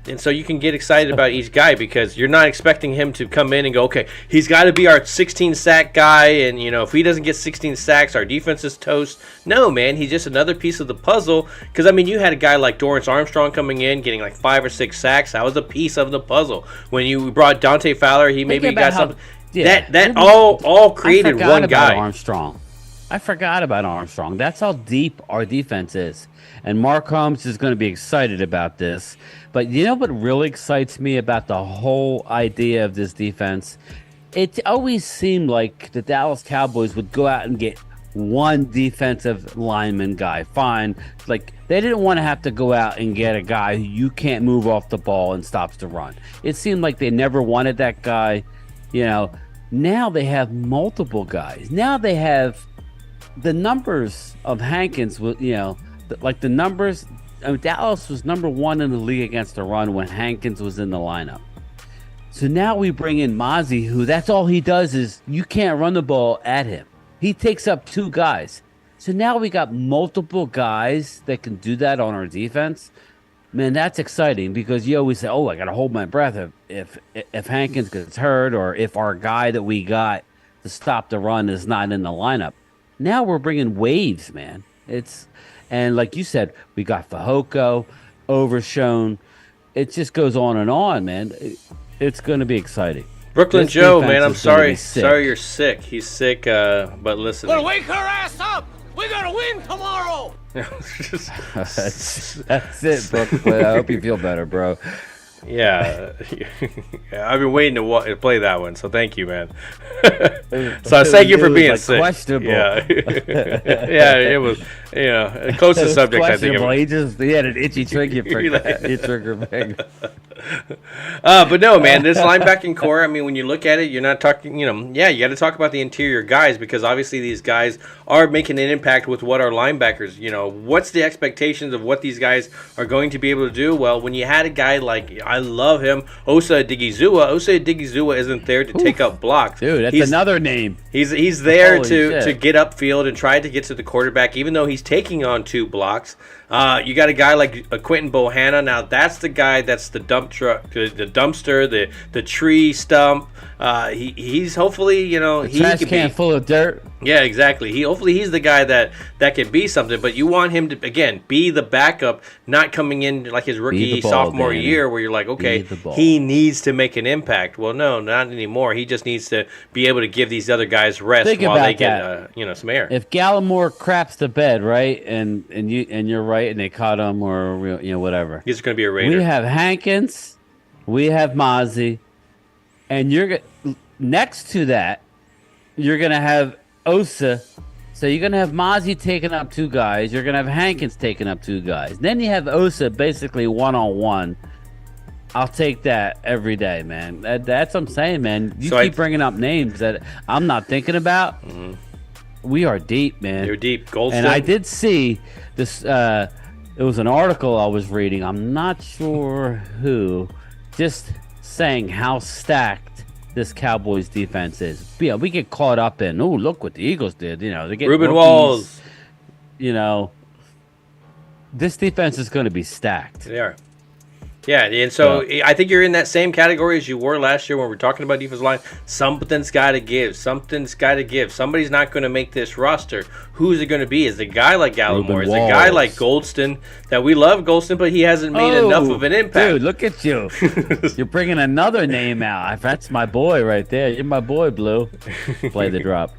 And so you can get excited about each guy, because you're not expecting him to come in and go, okay, he's got to be our 16-sack guy, and, if he doesn't get 16 sacks, our defense is toast. No, man, he's just another piece of the puzzle, because, I mean, you had a guy like Dorrance Armstrong coming in, getting like 5 or 6 sacks. That was a piece of the puzzle. When you brought Dante Fowler, he maybe got something. That all created one guy. I forgot about Armstrong. That's how deep our defense is. And Mark Holmes is going to be excited about this. But you know what really excites me about the whole idea of this defense? It always seemed like the Dallas Cowboys would go out and get one defensive lineman guy. Fine. Like, they didn't want to have to go out and get a guy who you can't move off the ball and stops the run. It seemed like they never wanted that guy. Now they have multiple guys. Now they have the numbers of Hankins, the numbers. Dallas was number 1 in the league against the run when Hankins was in the lineup. So now we bring in Mozzie, who that's all he does is you can't run the ball at him. He takes up 2 guys. So now we got multiple guys that can do that on our defense. Man, that's exciting, because you always say, "Oh, I got to hold my breath if Hankins gets hurt, or if our guy that we got to stop the run is not in the lineup." Now we're bringing waves, man. And like you said, we got Fehoko, Overshone. It just goes on, man. It's going to be exciting. Brooklyn Joe, man, I'm sorry. Sorry you're sick. He's sick, but listen. Well, wake her ass up. We're going to win tomorrow. That's it, Brooklyn. I hope you feel better, bro. Yeah, I've been waiting to play that one, so thank you, man. So thank you for being sick. Questionable. Yeah, yeah, it was the closest subject I think. He had an itchy trigger finger. But no, man, this linebacking core. I mean, when you look at it, you're not talking. You got to talk about the interior guys because obviously these guys are making an impact with what our linebackers. What's the expectations of what these guys are going to be able to do? Well, when you had a guy like I love him, Osa Odighizuwa isn't there to take up blocks. Dude, that's another name. He's there to get upfield and try to get to the quarterback, even though he's taking on 2 blocks. You got a guy like Quentin Bohanna. Now that's the guy that's the dump truck, the dumpster, the tree stump. He's hopefully he trash can can full of dirt. Yeah, exactly. Hopefully he's the guy that can be something. But you want him to again be the backup, not coming in like his rookie sophomore year where you're like, okay, he needs to make an impact. Well, no, not anymore. He just needs to be able to give these other guys rest while they get some air. If Gallimore craps the bed, right, and you're right, and they caught him or whatever, he's going to be a Raider. We have Hankins, we have Mozzie, and you're next to that, you're going to have Osa. So you're going to have Mozzie taking up 2 guys. You're going to have Hankins taking up 2 guys. Then you have Osa basically one-on-one. I'll take that every day, man. That's what I'm saying, man. You keep bringing up names that I'm not thinking about. Mm-hmm. We are deep, man. You're deep. Goldston. And I did see this. It was an article I was reading. I'm not sure who. Just saying how stacked this Cowboys defense is. Yeah, we get caught up in, look what the Eagles did. They get Ruben Walls. This defense is going to be stacked. They are. Yeah, and so I think you're in that same category as you were last year when we're talking about defensive line. Something's got to give. Something's got to give. Somebody's not going to make this roster. Who's it going to be? Is it a guy like Gallimore? Is it a guy like Goldston? That we love Goldston, but he hasn't made enough of an impact. Dude, look at you. You're bringing another name out. That's my boy right there. You're my boy, Blue. Play the drop.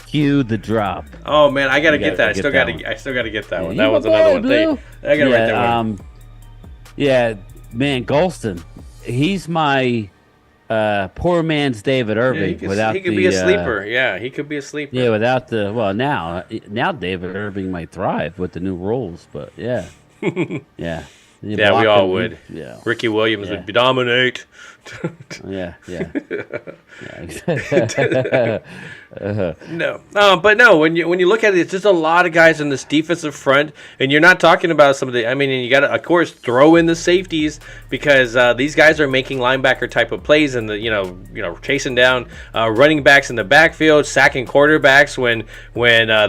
Cue the drop. Oh man, I gotta get that. I still gotta get that one. That was another one. I gotta write that one. Yeah. Man, Golston, he's my poor man's David Irving. Yeah, he could be a sleeper. Yeah, he could be a sleeper. Yeah, without the now David Irving might thrive with the new rules, but yeah, yeah, we all would. Yeah, Ricky Williams would dominate. Yeah. But no. When you look at it, it's just a lot of guys in this defensive front, and you're not talking about some of the. I mean, and you got to, of course, throw in the safeties because these guys are making linebacker type of plays and the chasing down running backs in the backfield, sacking quarterbacks when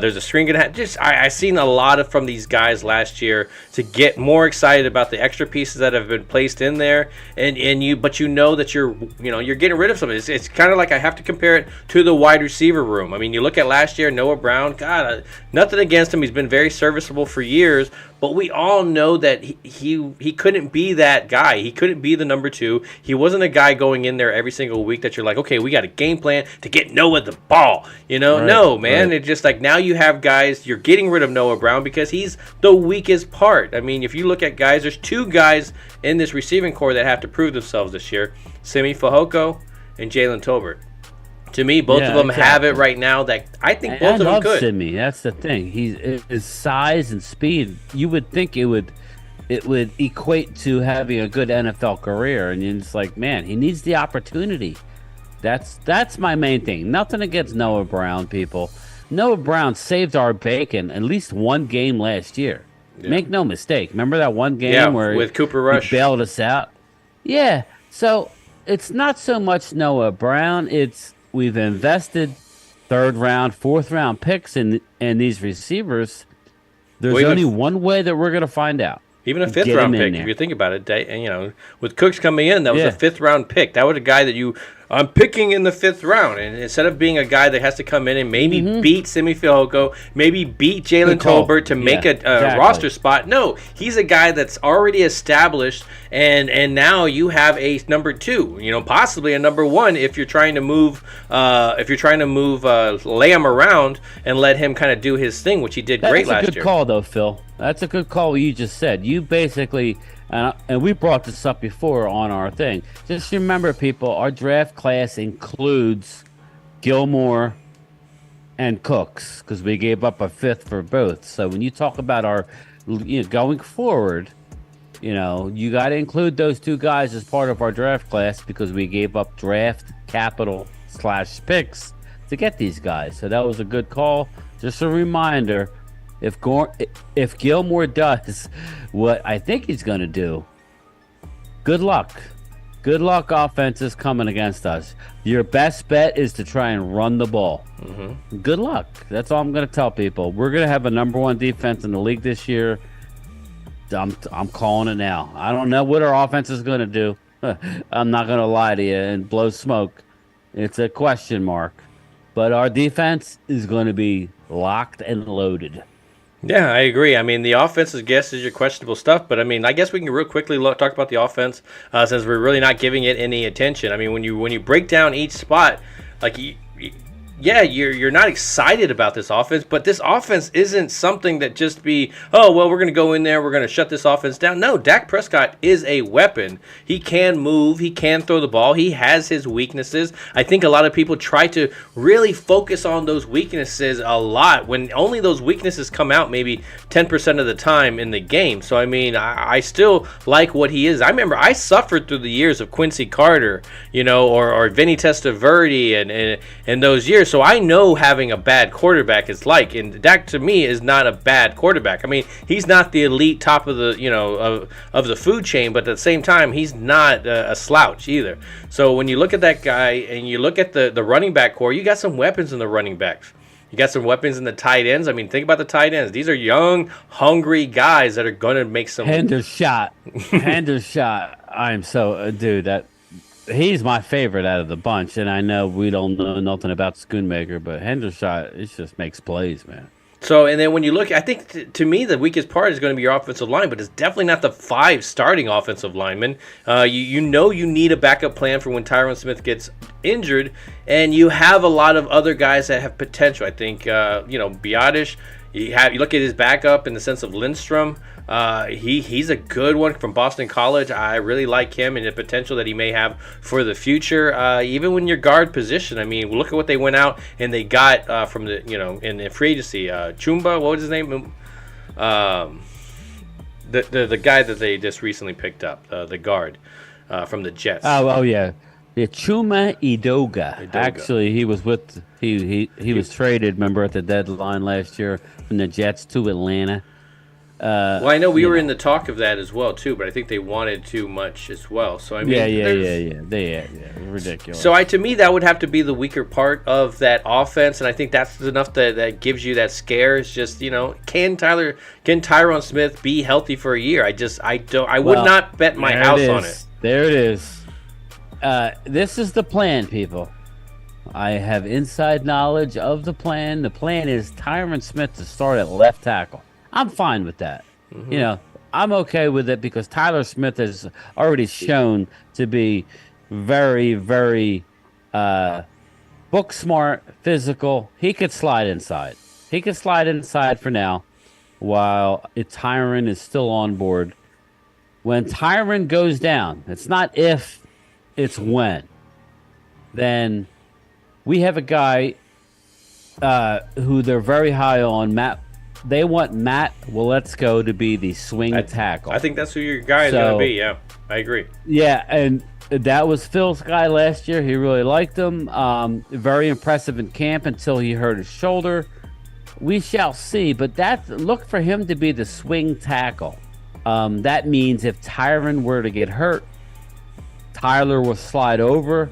there's a screen gonna happen. I seen a lot from these guys last year to get more excited about the extra pieces that have been placed in there, but that you're getting rid of some of it. It's kind of like I have to compare it to the wide receiver room. I mean, you look at last year, Noah Brown, God, nothing against him. He's been very serviceable for years, but we all know that he couldn't be that guy. He couldn't be the number 2. He wasn't a guy going in there every single week that you're like, okay, we got a game plan to get Noah the ball. Right, no, man. Right. It's just like now you have guys, you're getting rid of Noah Brown because he's the weakest part. I mean, if you look at guys, there's 2 guys in this receiving core that have to prove themselves this year. Simi Fehoko and Jalen Tolbert. To me, both of them have it right now. That I think both of them could. Simi. That's the thing. His size and speed. You would think it would equate to having a good NFL career, and it's like, man, he needs the opportunity. That's my main thing. Nothing against Noah Brown, people. Noah Brown saved our bacon at least one game last year. Yeah. Make no mistake. Remember that one game where with Cooper Rush he bailed us out? Yeah. So it's not so much Noah Brown. It's we've invested 3rd round, 4th round picks in these receivers. There's only one way that we're going to find out. Even a 5th round pick, if you think about it, with Cooks coming in, that was a 5th round pick. That was a guy that I'm picking in the 5th round, and instead of being a guy that has to come in and maybe beat Simi Fehoko, maybe beat Jalen Tolbert to make a roster spot, no, he's a guy that's already established, and now you have a number 2, possibly a number 1 if you're trying to move, lay him around and let him kind of do his thing, which he did great last year. That's a good call, though, Phil. That's a good call. What you just said. You basically And we brought this up before on our thing. Just remember, people, our draft class includes Gilmore and Cooks because we gave up a fifth for both. So when you talk about our going forward, you got to include those two guys as part of our draft class because we gave up draft capital / picks to get these guys. So that was a good call. Just a reminder, if Gilmore does what I think he's going to do, good luck. Good luck, offenses coming against us. Your best bet is to try and run the ball. Mm-hmm. Good luck. That's all I'm going to tell people. We're going to have a number one defense in the league this year. I'm calling it now. I don't know what our offense is going to do. I'm not going to lie to you and blow smoke. It's a question mark. But our defense is going to be locked and loaded. Yeah, I agree. I mean, the offense, I guess, is your questionable stuff. But, I mean, I guess we can real quickly talk about the offense since we're really not giving it any attention. I mean, when you break down each spot, like, you're not excited about this offense, but this offense isn't something that just be, oh, well, we're going to go in there, we're going to shut this offense down. No, Dak Prescott is a weapon. He can move, he can throw the ball, he has his weaknesses. I think a lot of people try to really focus on those weaknesses a lot when only those weaknesses come out maybe 10% of the time in the game. So, I mean, I still like what he is. I remember I suffered through the years of Quincy Carter, or Vinny Testaverde and those years. So I know having a bad quarterback is like, and Dak to me is not a bad quarterback. I mean, he's not the elite top of the of the food chain, but at the same time, he's not a slouch either. So when you look at that guy and you look at the running back core, you got some weapons in the running backs. You got some weapons in the tight ends. I mean, think about the tight ends. These are young, hungry guys that are going to make some. Hendershot. I'm so dude. He's my favorite out of the bunch, and I know we don't know nothing about Schoonmaker, but Hendershot, it just makes plays, man. So, and then when you look, I think to me the weakest part is going to be your offensive line, but it's definitely not the 5 starting offensive linemen. You need a backup plan for when Tyron Smith gets injured, and you have a lot of other guys that have potential. I think, Biotish, you look at his backup in the sense of Lindstrom. He's a good one from Boston College. I really like him and the potential that he may have for the future. Even when your guard position, I mean, look at what they went out and they got from the in the free agency. Chumba, what was his name? The guy that they just recently picked up, the guard from the Jets. Oh yeah, Chuma Edoga. Actually, he was with he was traded. Remember at the deadline last year from the Jets to Atlanta. Well, I know we were in the talk of that as well too, but I think they wanted too much as well. So I mean, yeah, ridiculous. So to me, that would have to be the weaker part of that offense, and I think that's enough that gives you that scare. It's just can Tyron Smith be healthy for a year? I would not bet my house on it. There it is. This is the plan, people. I have inside knowledge of the plan. The plan is Tyron Smith to start at left tackle. I'm fine with that. Mm-hmm. I'm okay with it because Tyler Smith has already shown to be very, very book smart, physical. He could slide inside. For now while Tyron is still on board. When Tyron goes down, it's not if, it's when. Then we have a guy who they're very high on, Matt. They want Matt Waletzko to be the swing tackle. I think that's who your guy is going to be, yeah. I agree. Yeah, and that was Phil's guy last year. He really liked him. Very impressive in camp until he hurt his shoulder. We shall see, but look for him to be the swing tackle. That means if Tyron were to get hurt, Tyler will slide over.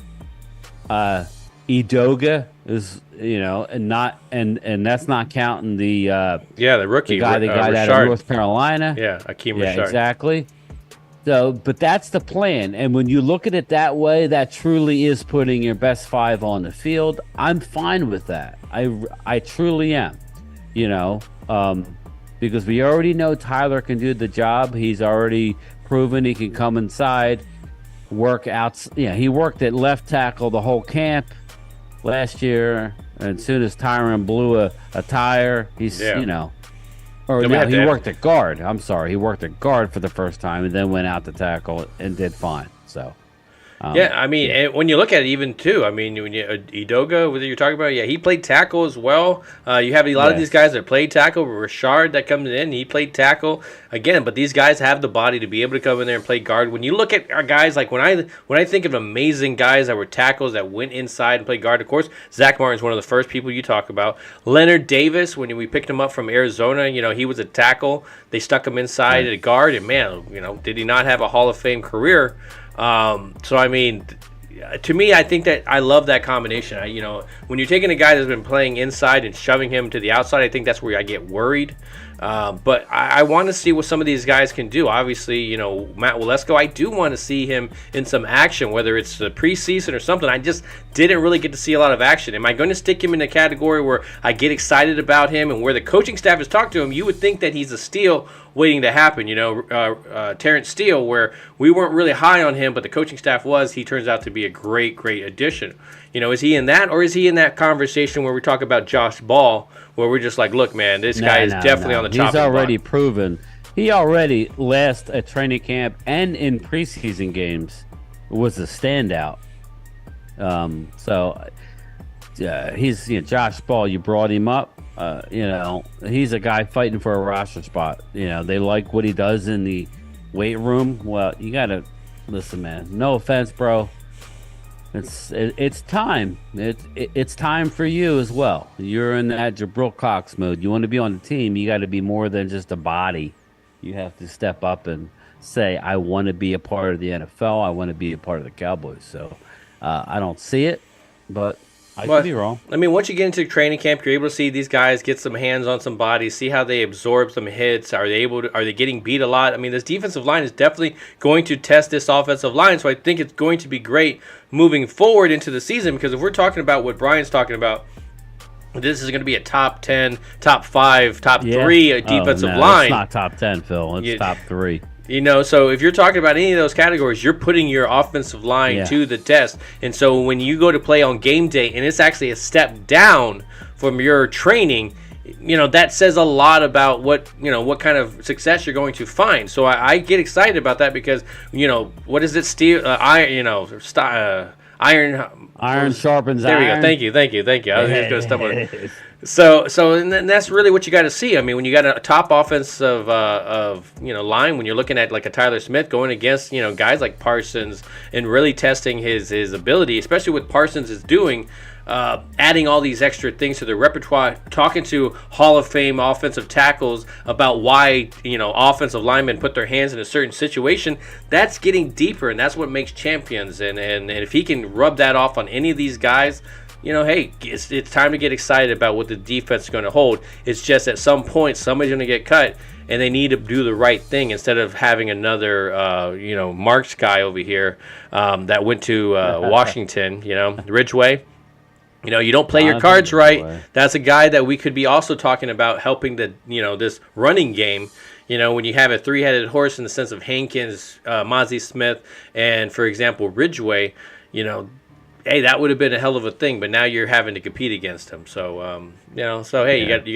Edoga is, and that's not counting the rookie, the guy that got out of North Carolina. Yeah, Akeem Richard. Yeah, exactly. So, but that's the plan. And when you look at it that way, that truly is putting your best 5 on the field. I'm fine with that. I truly am. Because we already know Tyler can do the job. He's already proven he can come inside, work out. Yeah, he worked at left tackle the whole camp last year. And as soon as Tyron blew a tire, he's Or Then we no, had he to- worked at guard. I'm sorry, he worked at guard for the first time, and then went out to tackle and did fine. So. Yeah, I mean, and when you look at it, even too, I mean, when you Idoga, what you're talking about, yeah, he played tackle as well. You have a lot of these guys that played tackle. Richard that comes in, he played tackle again. But these guys have the body to be able to come in there and play guard. When you look at our guys, like when I think of amazing guys that were tackles that went inside and played guard, of course, Zach Martin's one of the first people you talk about. Leonard Davis, when we picked him up from Arizona, he was a tackle. They stuck him inside at a guard, and man, did he not have a Hall of Fame career? So I mean, to me, I think that I love that combination. When you're taking a guy that's been playing inside and shoving him to the outside, I think that's where I get worried. But I want to see what some of these guys can do. Obviously, Matt Walesko, I do want to see him in some action, whether it's the preseason or something. I just didn't really get to see a lot of action. Am I going to stick him in a category where I get excited about him and where the coaching staff has talked to him? You would think that he's a steal waiting to happen. Terrence Steele, where we weren't really high on him, but the coaching staff was. He turns out to be a great, great addition. Is he in that, or is he in that conversation where we talk about Josh Ball, where we're just like, look, man, this guy is definitely on the chopping block. He's already proven. He already last at training camp and in preseason games was a standout. He's Josh Ball. You brought him up. He's a guy fighting for a roster spot. They like what he does in the weight room. Well, you gotta listen, man. No offense, bro. It's time. It's time for you as well. You're in that Jabril Cox mode. You want to be on the team. You got to be more than just a body. You have to step up and say, I want to be a part of the NFL. I want to be a part of the Cowboys. So I don't see it, but I could be wrong. I mean, once you get into training camp, you're able to see these guys get some hands on some bodies, see how they absorb some hits. Are they getting beat a lot? I mean, this defensive line is definitely going to test this offensive line, so I think it's going to be great moving forward into the season, because if we're talking about what Brian's talking about, this is going to be a top 10, top 5, top 3 defensive line. It's not top 10, Phil. It's top 3. So if you're talking about any of those categories, you're putting your offensive line to the test. And so when you go to play on game day and it's actually a step down from your training, that says a lot about what kind of success you're going to find. So I get excited about that because, what is it? Steel, iron sharpens there iron. There we go. Thank you. I was just going to stumble on it. So and that's really what you got to see. I mean, when you got a top offensive line, when you're looking at like a Tyler Smith going against guys like Parsons and really testing his ability, especially what Parsons is doing, adding all these extra things to their repertoire, talking to Hall of Fame offensive tackles about why offensive linemen put their hands in a certain situation. That's getting deeper, and that's what makes champions. And if he can rub that off on any of these guys, hey, it's time to get excited about what the defense is going to hold. It's just at some point somebody's going to get cut, and they need to do the right thing instead of having another, Marks guy over here that went to Washington, Ridgeway. You don't play your cards right. That's a guy that we could be also talking about helping this running game. When you have a three-headed horse in the sense of Hankins, Mozzie Smith, and, for example, Ridgeway, hey, that would have been a hell of a thing, but now you're having to compete against him. So, you got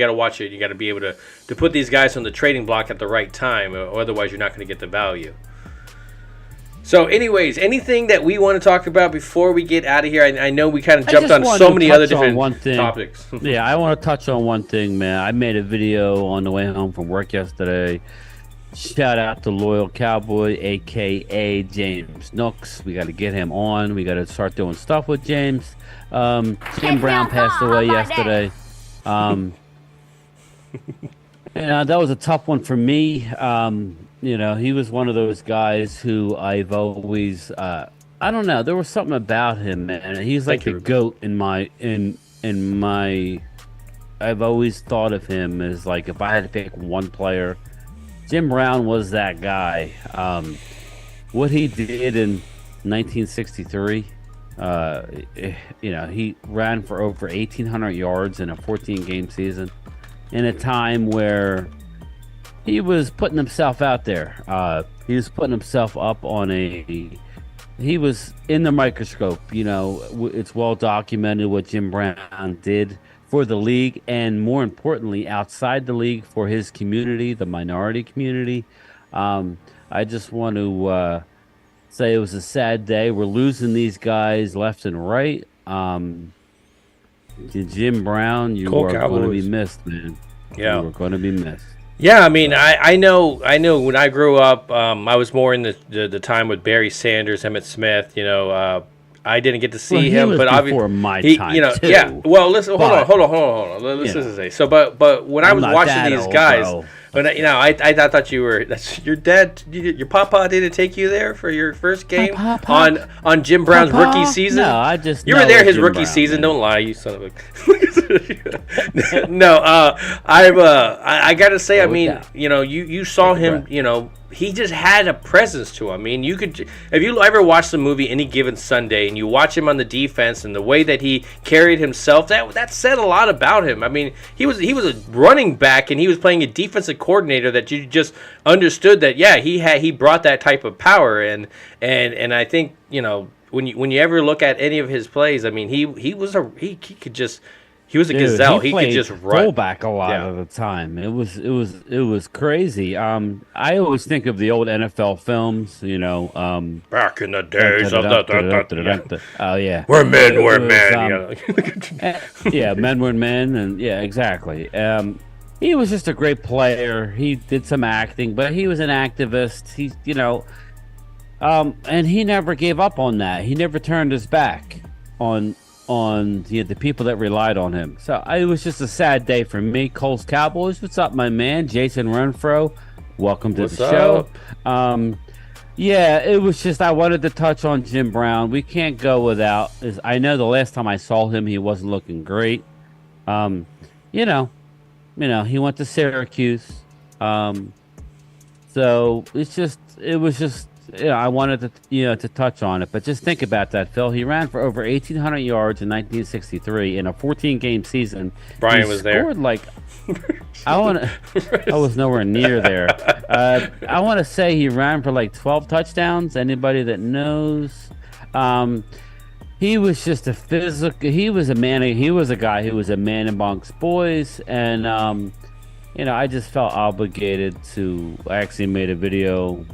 to watch it. You got to be able to put these guys on the trading block at the right time, or otherwise you're not going to get the value. So, anyways, anything that we want to talk about before we get out of here? I know we kind of jumped on so many other different topics. Yeah, I want to touch on one thing, man. I made a video on the way home from work yesterday. Shout out to Loyal Cowboy, a.k.a. James Nooks. We got to get him on. We got to start doing stuff with James. Jim Brown passed away yesterday. That was a tough one for me. He was one of those guys who I've always, I don't know, there was something about him, man. He's like the GOAT in my, I've always thought of him as like, if I had to pick one player, Jim Brown was that guy. What he did in 1963, he ran for over 1,800 yards in a 14-game season in a time where he was putting himself out there. He was putting himself up on he was in the microscope. It's well documented what Jim Brown did for the league, and more importantly, outside the league for his community, the minority community. I just want to say it was a sad day. We're losing these guys left and right. Jim Brown, you Cool are going to be Cowboys. missed, man. Yeah. You are going to be missed. Yeah, I mean, I know when I grew up, I was more in the time with Barry Sanders, Emmitt Smith. I didn't get to see He him, was but before obviously, my time, too. yeah. Well, listen, hold But, on. Listen to say. So, but when I I'm was not watching that these old, guys, bro. when I thought you were your dad, your papa didn't take you there for your first game on Jim Brown's Papa? rookie season. No, I just you were know there it's his Jim rookie Brown, season. man. Don't lie, you son of a. No, I gotta say, I mean, down. you saw him, he just had a presence to him. I mean, you could, if you ever watch the movie Any Given Sunday and you watch him on the defense and the way that he carried himself, that said a lot about him. I mean, he was a running back and he was playing a defensive coordinator that you just understood that, yeah, he brought that type of power and I think, when you ever look at any of his plays, I mean, he was a gazelle. He could just run. Fullback a lot of the time. It was crazy. I always think of the old NFL films. Back in the days of the. Oh yeah, We're men. We're men. Yeah, men were men, and yeah, exactly. He was just a great player. He did some acting, but he was an activist. And he never gave up on that. He never turned his back on the people that relied on him. So it was just a sad day for me. Colts Cowboys, what's up, my man? Jason Renfro, welcome to the show. Yeah, it was just I wanted to touch on Jim Brown. We can't go without. I know the last time I saw him, he wasn't looking great. He went to Syracuse. So it was just. I wanted to touch on it, but just think about that, Phil. He ran for over 1,800 yards in 1963 in a 14-game season. Brian was there. I was nowhere near there. I want to say he ran for like 12 touchdowns. Anybody that knows, he was just a physical. He was a man. He was a guy who was a man amongst boys, and I just felt obligated to. I actually made a video.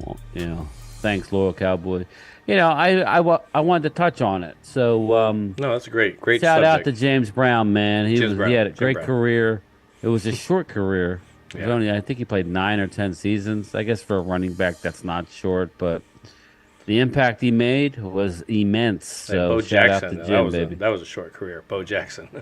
Thanks, loyal cowboy. I wanted to touch on it. So no, that's a great shout subject. out to James Brown, man. He had a great Brown. career. It was a short career. It was only, I think he played 9 or 10 seasons. I guess for a running back, that's not short, but the impact he made was immense. So Bo shout Jackson, out to Jim, baby. That was a short career, Bo Jackson. Bo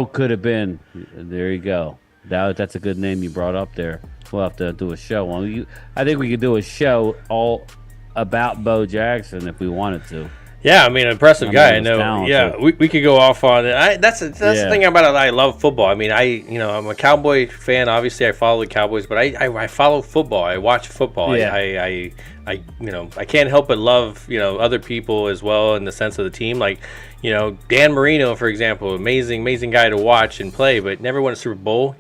could have been. There you go. That's a good name you brought up there. We'll have to do a show on you. I think we could do a show all about Bo Jackson if we wanted to. Yeah, I mean, impressive guy. I know. Talented. Yeah, we could go off on it. That's the thing about it. I love football. I mean, I'm a Cowboy fan. Obviously, I follow the Cowboys, but I follow football. I watch football. Yeah. I can't help but love other people as well in the sense of the team. Like Dan Marino, for example, amazing guy to watch and play, but never won a Super Bowl.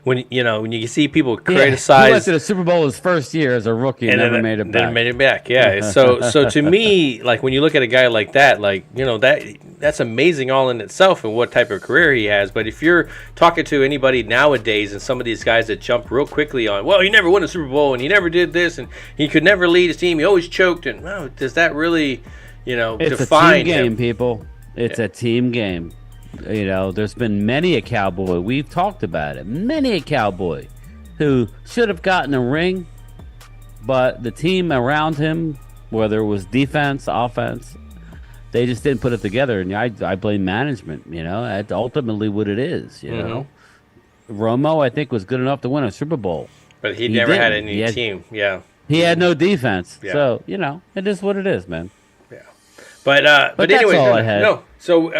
When you see people criticize, he went to the Super Bowl his first year as a rookie and never made it back. Never made it back. Yeah. so to me, like when you look at a guy like that, that's amazing all in itself and what type of career he has. But if you're talking to anybody nowadays and some of these guys that jump real quickly on, well, he never won a Super Bowl and he never did this and he could never lead his team. He always choked. And well, does that really, it's define a team game, him? people? It's a team game. There's been many a Cowboy. We've talked about it. Many a Cowboy who should have gotten a ring, but the team around him, whether it was defense, offense, they just didn't put it together. And I blame management. That's ultimately what it is. Romo, I think, was good enough to win a Super Bowl, but he never had any team. Yeah, he had no defense. Yeah. So it is what it is, man. Yeah, but that's anyway, all I had. no. So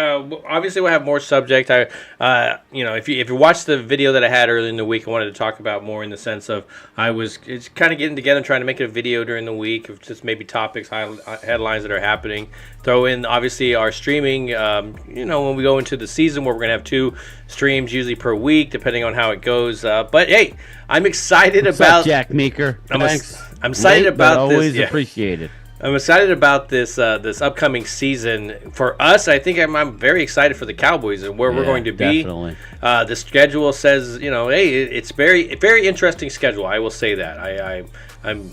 obviously we'll have more subject. If you watched the video that I had earlier in the week, I wanted to talk about more in the sense of it's kind of getting together and trying to make a video during the week of just maybe topics, headlines that are happening. Throw in obviously our streaming. When we go into the season where we're gonna have 2 streams usually per week, depending on how it goes. But hey, I'm excited What's about up, Jack Meeker. Thanks. I'm excited Late, about but this. Always Yeah. appreciated. I'm excited about this upcoming season. For us, I think I'm very excited for the Cowboys and where we're going to be. Definitely. The schedule says, hey, it's very interesting schedule. I will say that. I'm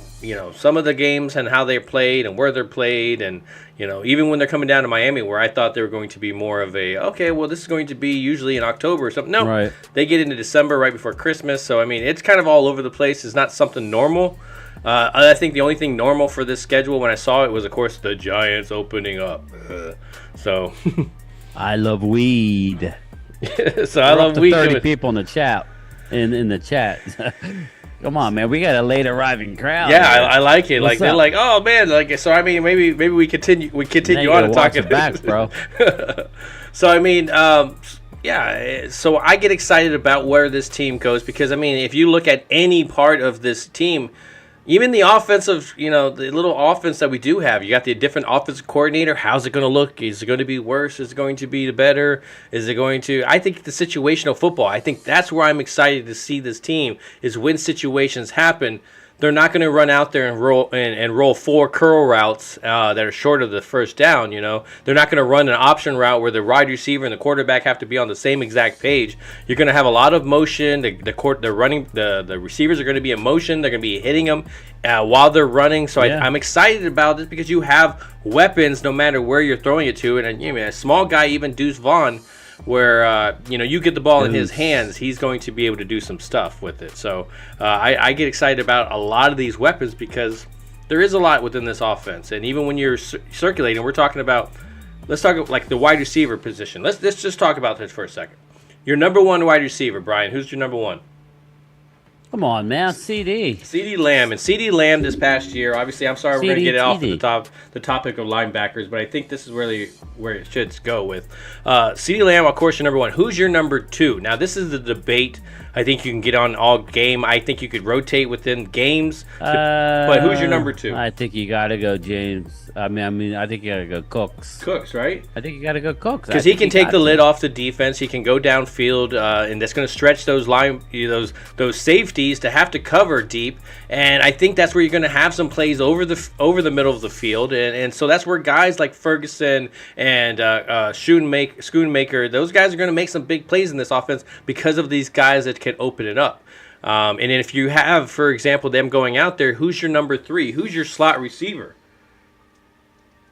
some of the games and how they're played and where they're played, and even when they're coming down to Miami, where I thought they were going to be more of this is going to be usually in October or something. No, right. They get into December right before Christmas. So I mean, it's kind of all over the place. It's not something normal. I think the only thing normal for this schedule when I saw it was, of course, the Giants opening up. So I love weed. So I love weed. 30 people in the chat. In the chat. Come on, man. We got a late arriving crowd. Yeah, I like it. What's they're up? like, oh man, so I mean, maybe we continue on and talk it back, bro. So I mean, so I get excited about where this team goes because I mean, if you look at any part of this team. Even the offensive, the little offense that we do have, you got the different offensive coordinator. How's it going to look? Is it going to be worse? Is it going to be better? Is it going to? I think the situational football. I think that's where I'm excited to see this team is when situations happen. They're not going to run out there and roll 4 curl routes that are short of the first down. They're not going to run an option route where the wide receiver and the quarterback have to be on the same exact page. You're going to have a lot of motion. The receivers are going to be in motion. They're going to be hitting them while they're running. So I'm excited about this because you have weapons no matter where you're throwing it to. And a small guy, even Deuce Vaughn, where you get the ball in his hands, he's going to be able to do some stuff with it. So I get excited about a lot of these weapons because there is a lot within this offense. And even when you're circulating, let's talk about like the wide receiver position. Let's just talk about this for a second. Your number one wide receiver, Brian. Who's your number one? Come on, man. CeeDee Lamb. And CeeDee Lamb this past year, obviously, I'm sorry we're going to get it off the topic of linebackers, but I think this is really where it should go with. CeeDee Lamb, of course, your number one. Who's your number two? Now, this is the debate. I think you can get on all game. I think you could rotate within games. But who's your number two? I think you got to go James. I think you got to go Cooks. Cooks, right? I think you got to go Cooks. Because he can take the lid off the defense. He can go downfield, and that's going to stretch those those safeties to have to cover deep. And I think that's where you're going to have some plays over the middle of the field. And so that's where guys like Ferguson and Schoonmaker, those guys are going to make some big plays in this offense because of these guys that can open it up. And then if you have, for example, them going out there, who's your number 3? Who's your slot receiver?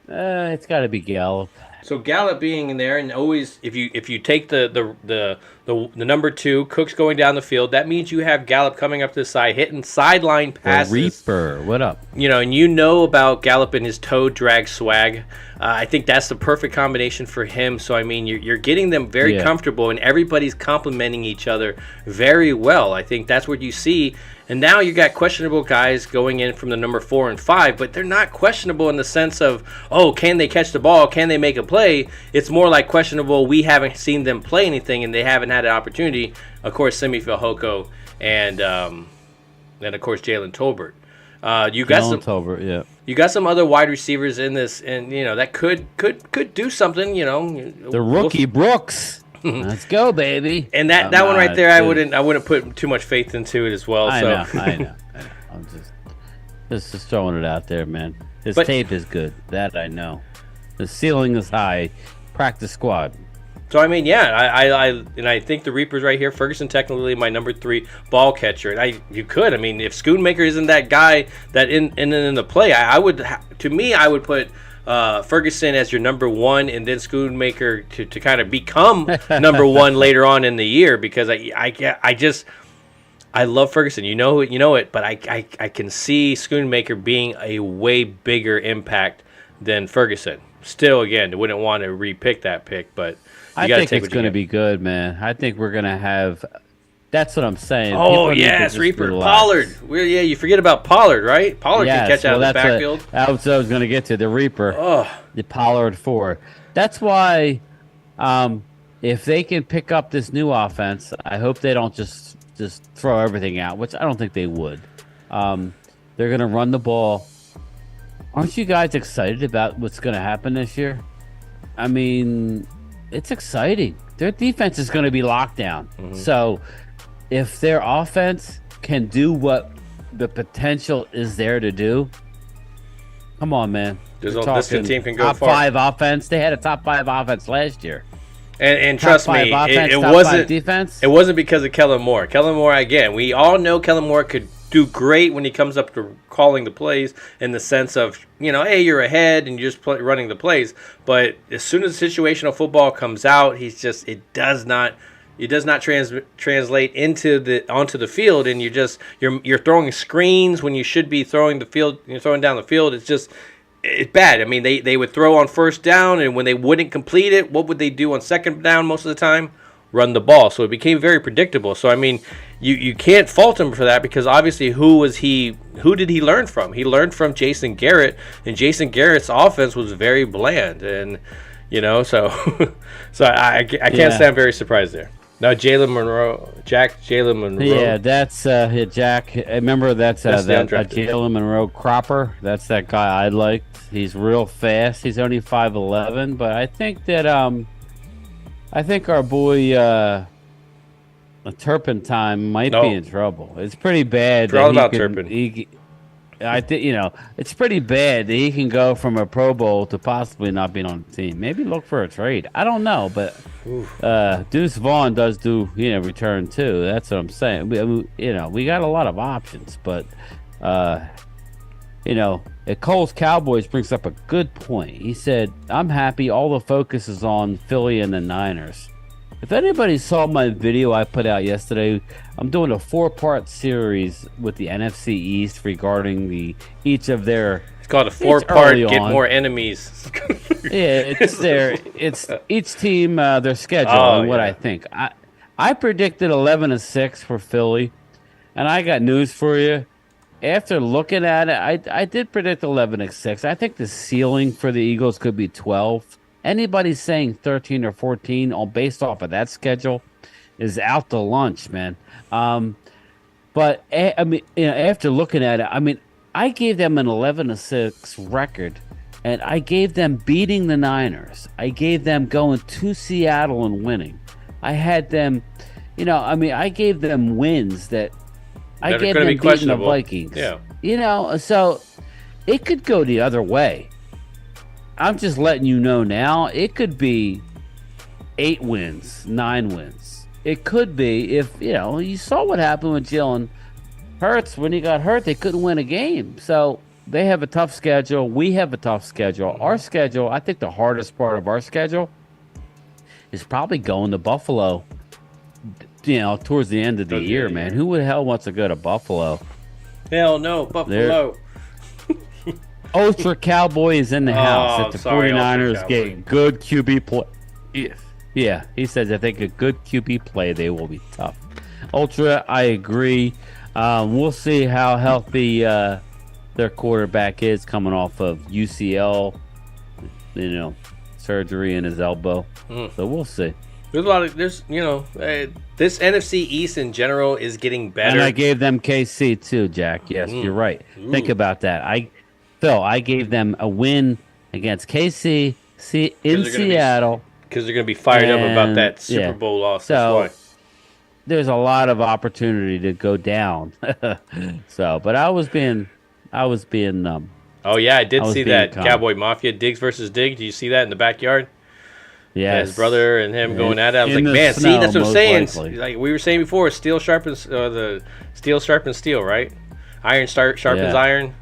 It's got to be Gallup. So Gallup being in there, and always if you take the number 2, Cook's going down the field, that means you have Gallup coming up to the side, hitting sideline passes. The Reaper, what up? And about Gallup and his toe drag swag. I think that's the perfect combination for him. So I mean, you're getting them very comfortable, and everybody's complimenting each other very well. I think that's what you see. And now you got questionable guys going in from the number 4 and 5, but they're not questionable in the sense of, can they catch the ball? Can they make a play? It's more like questionable. We haven't seen them play anything, and they haven't had an opportunity. Of course, Simi Fehoko and of course Jalen Tolbert. You got some other wide receivers in this, and that could do something. The rookie Brooks. Let's go, baby. And that one right there, I wouldn't put too much faith into it as well. I know. I'm just throwing it out there, man. His tape is good. That I know. The ceiling is high. Practice squad. So I mean, I think the Reaper's right here. Ferguson technically my number 3 ball catcher, and if Schoonmaker isn't that guy that in the play, I would put Ferguson as your number 1, and then Schoonmaker to kind of become number 1 later on in the year, because I love Ferguson. You know it, but I can see Schoonmaker being a way bigger impact than Ferguson. Still, again, I wouldn't want to re-pick that pick, but I think it's going to be good, man. I think we're going to have. That's what I'm saying. Oh, yes, Reaper. Pollard. You forget about Pollard, right? Pollard can catch out of the backfield. That's what I was going to get to, the Reaper. The Pollard 4. That's why if they can pick up this new offense, I hope they don't just throw everything out, which I don't think they would. They're going to run the ball. Aren't you guys excited about what's going to happen this year? I mean, it's exciting. Their defense is going to be locked down. Mm-hmm. So if their offense can do what the potential is there to do, Come on, man. This team can go top far. 5 offense. They had a top 5 offense last year. And trust me, offense, it top wasn't 5 defense. It wasn't because of Kellen Moore. Kellen Moore, again, we all know Kellen Moore could do great when he comes up to calling the plays in the sense of, hey, you're ahead and you're just running the plays. But as soon as situational football comes out, it does not translate onto the field, and you're throwing screens when you should be throwing down the field. It's bad. I mean, they would throw on first down, and when they wouldn't complete it, what would they do on second down most of the time? Run the ball. So it became very predictable. So I mean, you can't fault him for that, because obviously who did he learn from? He learned from Jason Garrett, and Jason Garrett's offense was very bland, and so I can't say I'm very surprised there. Now Jalen Monroe. Yeah, that's Jack. Remember that's Jalen Monroe Cropper. That's that guy I liked. He's real fast. He's only 5'11", but I think that our boy Turpentine might be in trouble. It's pretty bad. It's all about Turpin. I think it's pretty bad that he can go from a Pro Bowl to possibly not being on the team. Maybe look for a trade. I don't know, but Deuce Vaughn does do return too. That's what I'm saying. We got a lot of options, but Cole's Cowboys brings up a good point. He said, "I'm happy. All the focus is on Philly and the Niners." If anybody saw my video I put out yesterday, I'm doing a 4-part series with the NFC East regarding each of their. It's called a 4-part Get More Enemies. Yeah, it's each team their schedule and what I think. I predicted 11-6 for Philly, and I got news for you. After looking at it, I did predict 11-6. I think the ceiling for the Eagles could be 12. Anybody saying 13 or 14 based off of that schedule is out to lunch, man. But I mean, after looking at it, I gave them an 11-6 record, and I gave them beating the Niners. I gave them going to Seattle and winning. I had them, I gave them wins that I gave them beating the Vikings. Yeah. So it could go the other way. I'm just letting you know now. It could be 8 wins, 9 wins. It could be if, you saw what happened with Jalen Hurts. When he got hurt, they couldn't win a game. So they have a tough schedule. We have a tough schedule. Our schedule, I think the hardest part of our schedule is probably going to Buffalo, towards the end of the year, man. Who the hell wants to go to Buffalo? Hell no, Buffalo. Ultra Cowboy is in the house. If the 49ers get good QB play. Yeah, he says if they get good QB play, they will be tough. Ultra, I agree. We'll see how healthy their quarterback is coming off of UCL, surgery in his elbow. So we'll see. This NFC East in general is getting better. And I gave them KC too, Jack. Yes, you're right. Think about that. I gave them a win against KC in Seattle. Because they're going to be fired up about that Super Bowl loss. That's why. There's a lot of opportunity to go down. But I was being Oh yeah, I did see that Cowboy Mafia Diggs versus Diggs. Did you see that in the backyard? Yeah, his brother and him going at it. I was like, man, see, that's what I'm saying. Like we were saying before, steel sharpens steel, right? Iron sharpens iron.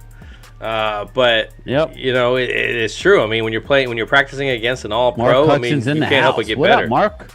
But it's true. I mean, when you're practicing against an all-pro, Mark you can't house. help but get what better. Up,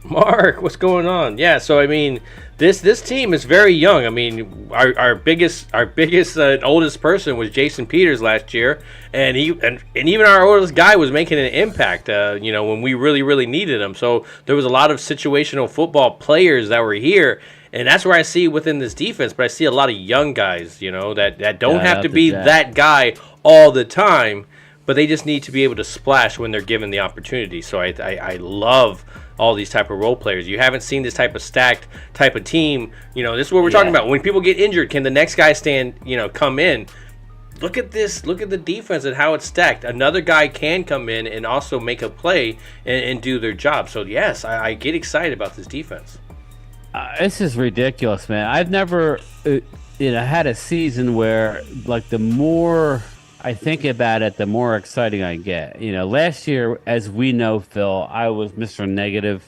Mark, what's going on? Yeah, so I mean, this team is very young. I mean, our biggest oldest person was Jason Peters last year, and even our oldest guy was making an impact. When we really needed him. So there was a lot of situational football players that were here. And that's where I see within this defense, but I see a lot of young guys, that don't have to be that guy all the time, but they just need to be able to splash when they're given the opportunity. So I love all these type of role players. You haven't seen this type of stacked type of team. This is what we're talking about. When people get injured, can the next guy come in? Look at this. Look at the defense and how it's stacked. Another guy can come in and also make a play and do their job. So, yes, I get excited about this defense. This is ridiculous, man. I've never had a season where, like, the more I think about it, the more exciting I get. Last year, as we know, Phil, I was Mr. Negative.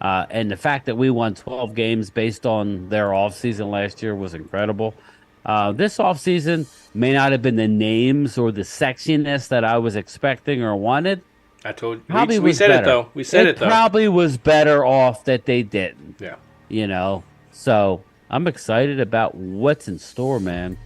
And the fact that we won 12 games based on their offseason last year was incredible. This offseason may not have been the names or the sexiness that I was expecting or wanted. I told you. Probably We was said better. it, though. We said it, though. Probably was better off that they didn't. Yeah. So I'm excited about what's in store, man.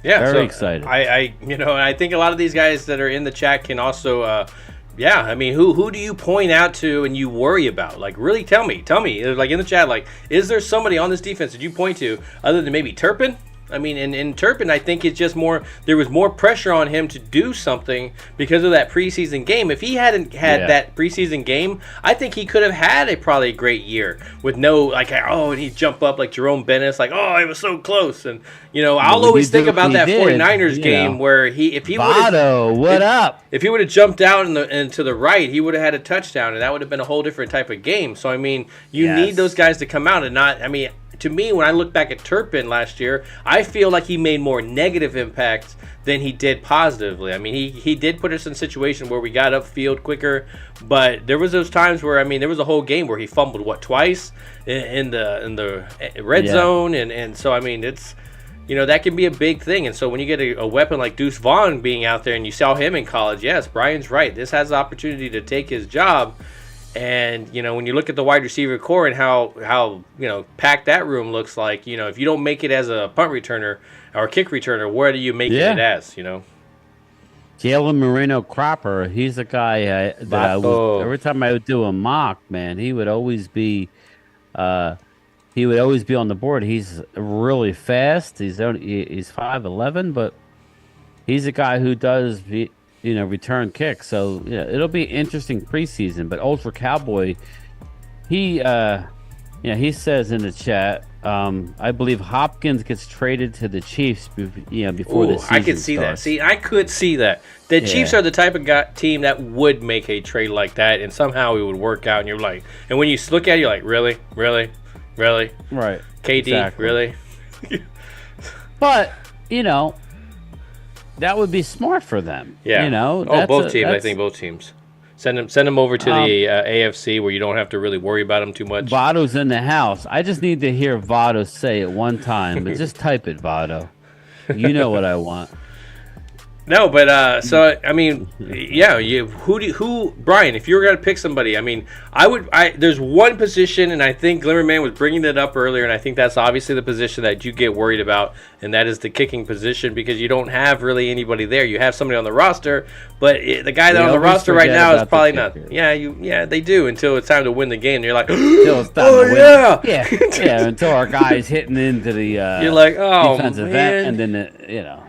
Yeah, Very excited. I think a lot of these guys that are in the chat can also, I mean, who do you point out to and you worry about? Like, really, tell me, like in the chat, like, is there somebody on this defense that you point to other than maybe Turpin? I mean, in Turpin, I think it's just more, there was more pressure on him to do something because of that preseason game. If he hadn't had that preseason game, I think he could have had probably a great year with no, like, and he'd jump up like Jerome Bennis, like, it was so close. And, I'll always think about that 49ers game where if he would have, if he would have jumped out and to the right, he would have had a touchdown, and that would have been a whole different type of game. So, I mean, you need those guys to come out and not, I mean, to me, when I look back at Turpin last year, I feel like he made more negative impacts than he did positively. I mean, he did put us in a situation where we got upfield quicker, but there was those times where, I mean, there was a whole game where he fumbled, twice in the red zone, and so, I mean, it's, that can be a big thing. And so when you get a weapon like Deuce Vaughn being out there and you saw him in college, yes, Brian's right. This has the opportunity to take his job. And, when you look at the wide receiver core and how packed that room looks like, if you don't make it as a punt returner or a kick returner, where do you make it as, Jalen Moreno Cropper, he's a guy every time I would do a mock, man, he would always be on the board. He's really fast. He's 5'11", but he's a guy who does return kicks. So it'll be interesting preseason. But Ultra Cowboy, he says in the chat, I believe Hopkins gets traded to the Chiefs before the season I could see starts. that. See, I could see that. The Chiefs are the type of team that would make a trade like that, and somehow it would work out. And you're like, and when you look at it, you're like, really, right? KD, exactly. really? But that would be smart for them. Yeah. Both teams. I think both teams. Send them over to the AFC where you don't have to really worry about them too much. Vado's in the house. I just need to hear Vado say it one time, but just type it, Vado. You know what I want. No, but so I mean, yeah. Who Brian? If you were gonna pick somebody, I mean, there's one position, and I think Glimmerman was bringing it up earlier, and I think that's obviously the position that you get worried about, and that is the kicking position because you don't have really anybody there. You have somebody on the roster, but the guy that on the roster right now is probably not. Yeah, they do until it's time to win the game. And you're like, yeah, until our guy's hitting into the you're like, defensive end, and then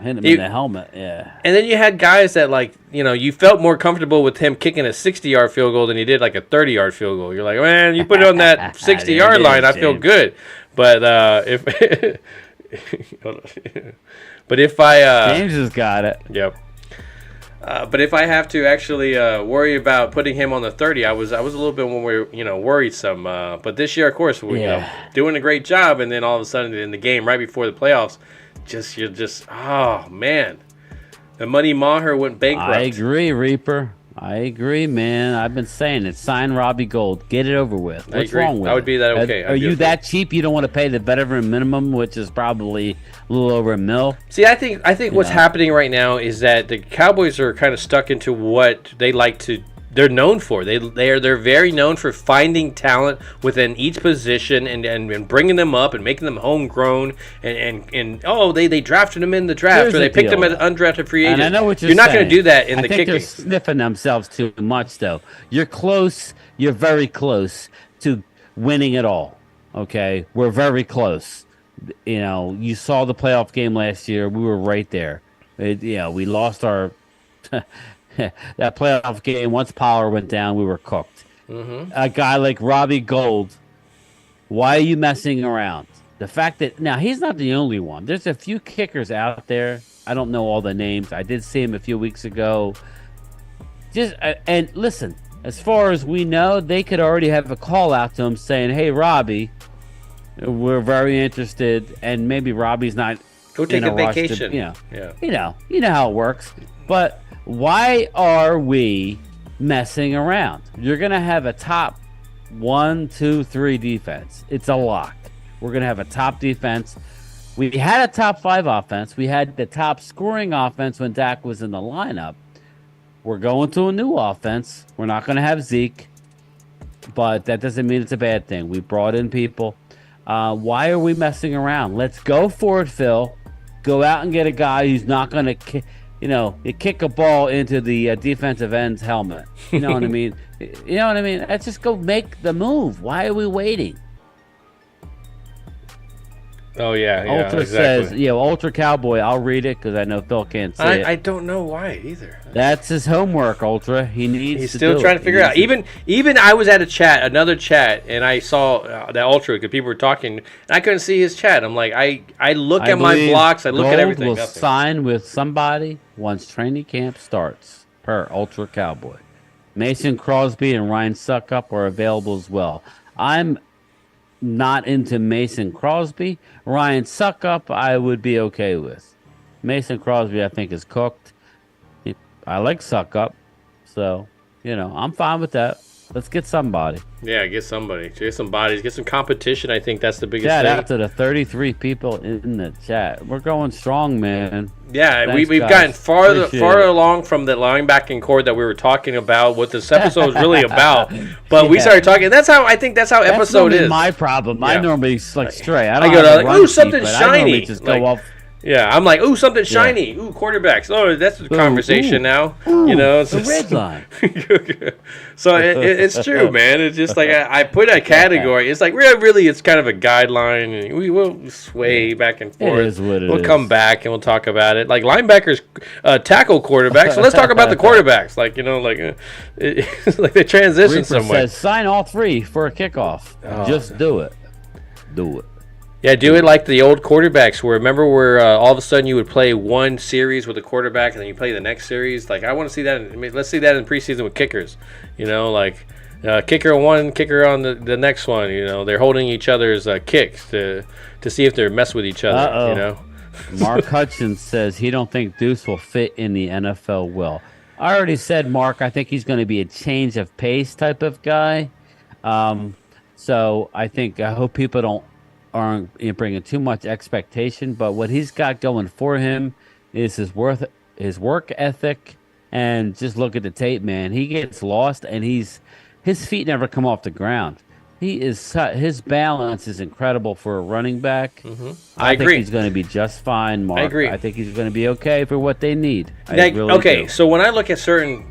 hit him in the helmet, And then you had guys that, you felt more comfortable with him kicking a 60-yard field goal than you did, like, a 30-yard field goal. You're like, man, you put it on that 60-yard line, I feel good. But if James has got it. Yep. But if I have to actually worry about putting him on the 30, I was a little bit worrisome. But this year, of course, we're doing a great job, and then all of a sudden in the game right before the playoffs, oh, man. The Money Maher went bankrupt. I agree, Reaper. I agree, man. I've been saying it. Sign Robbie Gold. Get it over with. What's wrong with it? I would be that okay. Are you that cheap? You don't want to pay the veteran minimum, which is probably a little over $1 million? See, I think what's happening right now is that the Cowboys are kind of stuck into what they like to. They're known for. They're very known for finding talent within each position and bringing them up and making them homegrown and they drafted them in the draft or they picked them as undrafted free agent. And I know what you're not going to do that in the kicking. They're sniffing themselves too much though. You're close. You're very close to winning it all. Okay, we're very close. You saw the playoff game last year. We were right there. We lost our. That playoff game, once power went down, we were cooked. Mm-hmm. A guy like Robbie Gold, why are you messing around? The fact that now he's not the only one. There's a few kickers out there. I don't know all the names. I did see him a few weeks ago. And listen, as far as we know, they could already have a call out to him saying, "Hey, Robbie, we're very interested." And maybe Robbie's not Go take in a rush to, vacation. Yeah. You know how it works. But why are we messing around? You're gonna have a top 1, 2, 3 defense. It's a lock. We're gonna have a top defense. We had a top 5 offense. We had the top scoring offense when Dak was in the lineup. We're going to a new offense. We're not going to have Zeke, but that doesn't mean it's a bad thing. We brought in people. Why are we messing around? Let's go for it, Phil. Go out and get a guy who's not going to, kick a ball into the defensive end's helmet. You know what I mean? You know what I mean? Let's just go make the move. Why are we waiting? Oh, yeah, Ultra exactly. says, Ultra Cowboy, I'll read it because I know Phil can't see it. I don't know why either. That's his homework, Ultra. He's still trying to figure it out. Even I was at another chat, and I saw that Ultra because people were talking, and I couldn't see his chat. I'm like, I look at my blocks, I look at everything. Will nothing. sign with somebody once training camp starts, per Ultra Cowboy. Mason Crosby and Ryan Suckup are available as well. I'm not into Mason Crosby. Ryan Suckup, I would be okay with. Mason Crosby, I think, is cooked. I like Suckup, so I'm fine with that. Let's get somebody. Yeah, get somebody. Get some bodies. Get some competition. I think that's the biggest Shout thing. out to the 33 people in the chat. We're going strong, man. Yeah, Thanks, we've guys. gotten farther Appreciate along from the linebacking core that we were talking about, what this episode is really about. But we started talking. That's how episode is. My problem. I normally stray. I go like, ooh, something shiny. Just go off. Yeah, I'm like, ooh, something shiny. Ooh, quarterbacks. Oh, that's the conversation now. It's the red line. So it's true, man. It's just like I put a category. It's like really, it's kind of a guideline. And we will sway back and forth. It is what it is. We'll come back and we'll talk about it. Like linebackers tackle quarterbacks. So let's talk about the quarterbacks. Like like they transition Reaper somewhere. says, sign all 3 for a kickoff. Just do it. Do it. Yeah, do it like the old quarterbacks where all of a sudden you would play one series with a quarterback and then you play the next series. Like I want to see that. Let's see that in preseason with kickers. Kicker on one, kicker on the next one. They're holding each other's kicks to see if they're messing with each other. Mark Hutchins says he don't think Deuce will fit in the NFL well. I already said, Mark, I think he's going to be a change of pace type of guy. So I hope people aren't bringing too much expectation, but what he's got going for him is his work ethic, and just look at the tape, man. He gets lost, and his feet never come off the ground. His balance is incredible for a running back. Mm-hmm. I agree. think he's going to be just fine, Mark. I agree. I think he's going to be okay for what they need. Really do. So when I look at certain,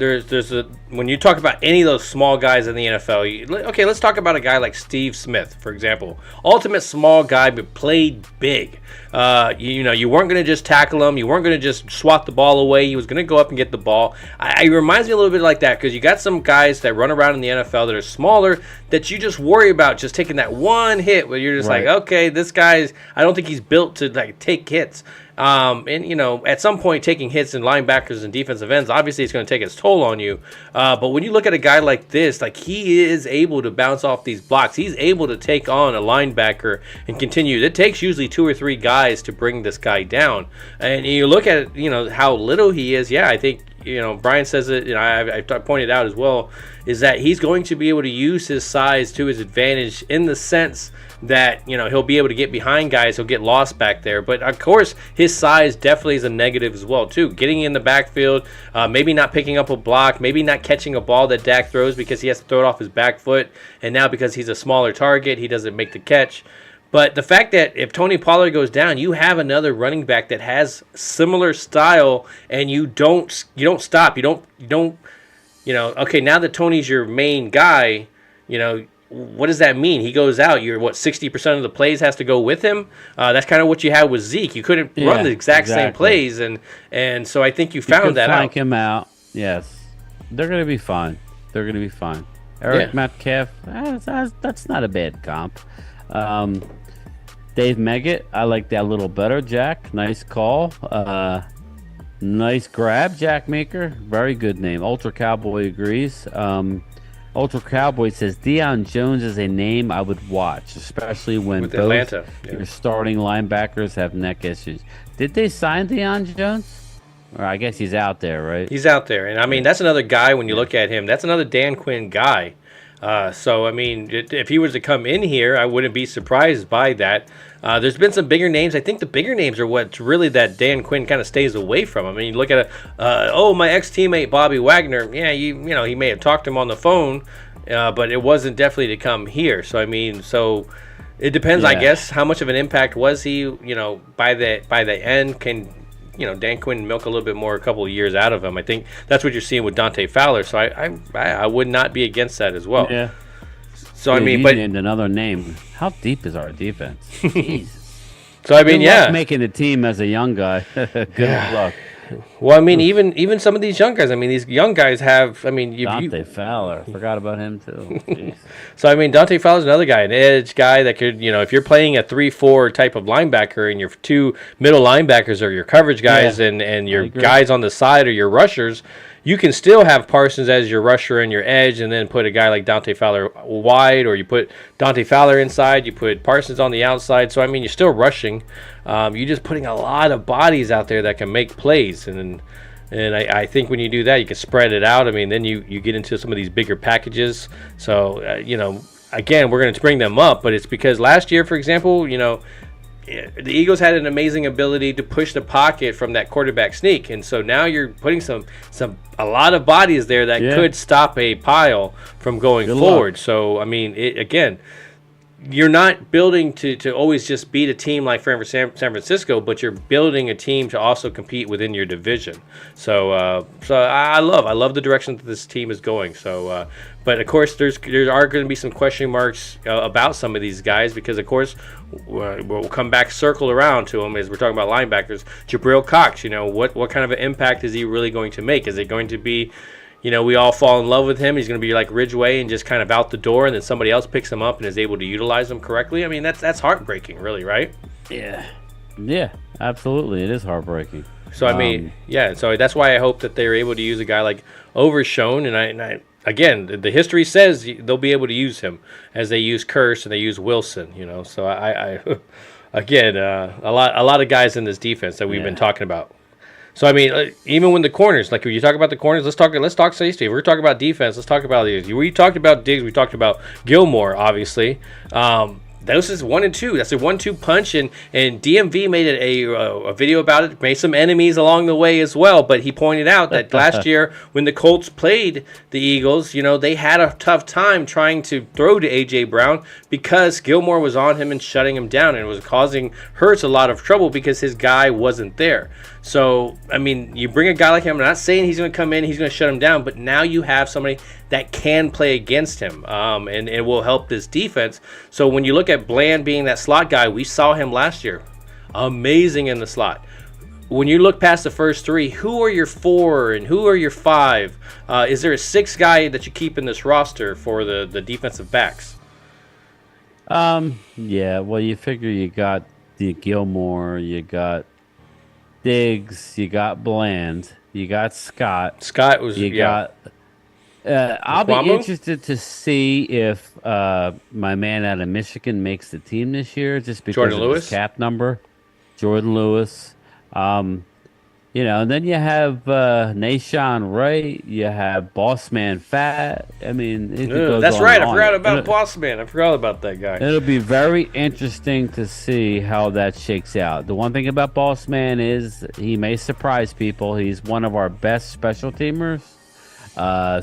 when you talk about any of those small guys in the NFL, let's talk about a guy like Steve Smith, for example. Ultimate small guy, but played big. You weren't going to just tackle him. You weren't going to just swat the ball away. He was going to go up and get the ball. It reminds me a little bit like that because you got some guys that run around in the NFL that are smaller that you just worry about just taking that one hit where you're just like, okay, this guy's, I don't think he's built to take hits. At some point, taking hits in linebackers and defensive ends, obviously it's going to take its toll on you. But when you look at a guy like this, like he is able to bounce off these blocks. He's able to take on a linebacker and continue. It takes usually 2 or 3 guys to bring this guy down. And you look at, how little he is. Yeah, I think, Bryan says it, I pointed out as well, is that he's going to be able to use his size to his advantage in the sense that he'll be able to get behind guys, he'll get lost back there, but of course his size definitely is a negative as well too. Getting in the backfield, maybe not picking up a block, maybe not catching a ball that Dak throws because he has to throw it off his back foot, and now because he's a smaller target he doesn't make the catch. But the fact that if Tony Pollard goes down, you have another running back that has similar style, and you don't stop. You don't. Okay, now that Tony's your main guy, what does that mean? He goes out. 60% of the plays has to go with him. That's kind of what you had with Zeke. You couldn't run the exact same plays, and so I think you found that out. Flank him out. Yes, they're going to be fine. Eric Metcalf, that's not a bad comp. Dave Meggett, I like that a little better. Jack, nice call. Nice grab, Jack Maker. Very good name. Ultra Cowboy agrees. Ultra Cowboy says Deion Jones is a name I would watch, especially when with both Atlanta. your starting linebackers have neck issues. Did they sign Deion Jones? Or I guess he's out there, right? He's out there, and I mean that's another guy. When you look at him, that's another Dan Quinn guy. So I mean, if he was to come in here, I wouldn't be surprised by that. There's been some bigger names. I think the bigger names are what's really that Dan Quinn kind of stays away from. I mean, you look at my ex-teammate Bobby Wagner. Yeah, you know he may have talked to him on the phone, but it wasn't definitely to come here. So I mean, it depends, I guess, how much of an impact was he? You know, by the end, can Dan Quinn milk a little bit more, a couple of years out of him. I think that's what you're seeing with Dante Fowler. So I would not be against that as well. Yeah. So I mean, but named another name. How deep is our defense? Jeez. So I mean, Good yeah, luck making the team as a young guy. Good luck. Well, I mean, even some of these young guys. I mean, these young guys have. I mean, Dante Fowler. Forgot about him too. Jeez. So I mean, Dante Fowler's another guy, an edge guy that could, if you're playing a 3-4 type of linebacker, and your two middle linebackers are your coverage guys, and your guys on the side are your rushers. You can still have Parsons as your rusher and your edge, and then put a guy like Dante Fowler wide, or you put Dante Fowler inside, you put Parsons on the outside. So, I mean, you're still rushing. You're just putting a lot of bodies out there that can make plays. And I think when you do that, you can spread it out. I mean, then you get into some of these bigger packages. So, again, we're going to bring them up, but it's because last year, for example, the Eagles had an amazing ability to push the pocket from that quarterback sneak, and so now you're putting a lot of bodies there that could stop a pile from going forward. So I mean, again, you're not building to always just beat a team like San Francisco, but you're building a team to also compete within your division. So I love the direction that this team is going. So, but of course, there are going to be some question marks about some of these guys because, of course, we'll come back circle around to them as we're talking about linebackers. Jabril Cox, what kind of an impact is he really going to make? Is it going to be we all fall in love with him. He's going to be like Ridgeway and just kind of out the door, and then somebody else picks him up and is able to utilize him correctly. I mean, that's heartbreaking, really, right? Yeah, absolutely. It is heartbreaking. So I mean, so that's why I hope that they're able to use a guy like Overshone, and I again, the history says they'll be able to use him as they use Curse and they use Wilson. So I again, a lot of guys in this defense that we've been talking about. So I mean, even when the corners, like when you talk about the corners, let's talk safety. If we're talking about defense, let's talk about these. We talked about Diggs, we talked about Gilmore, obviously. Those is 1 and 2. That's a 1-2 punch, and DMV made it a video about it. Made some enemies along the way as well. But he pointed out that last year when the Colts played the Eagles, they had a tough time trying to throw to AJ Brown because Gilmore was on him and shutting him down, and it was causing Hurts a lot of trouble because his guy wasn't there. So, I mean, you bring a guy like him. I'm not saying he's going to come in, he's going to shut him down, but now you have somebody that can play against him, and it will help this defense. So when you look at Bland being that slot guy, we saw him last year. Amazing in the slot. When you look past the first three, who are your 4 and who are your 5? Is there a 6th guy that you keep in this roster for the defensive backs? Yeah, well, you figure you got the Gilmore, you got Diggs, you got Bland, you got Scott. Scott was got. I'll be interested to see if my man out of Michigan makes the team this year, just because of his cap number. Jordan Lewis. And then you have Nashawn Wright, you have Bossman Fat. I mean, that's right. I forgot about Bossman. I forgot about that guy. It'll be very interesting to see how that shakes out. The one thing about Bossman is he may surprise people. He's one of our best special teamers.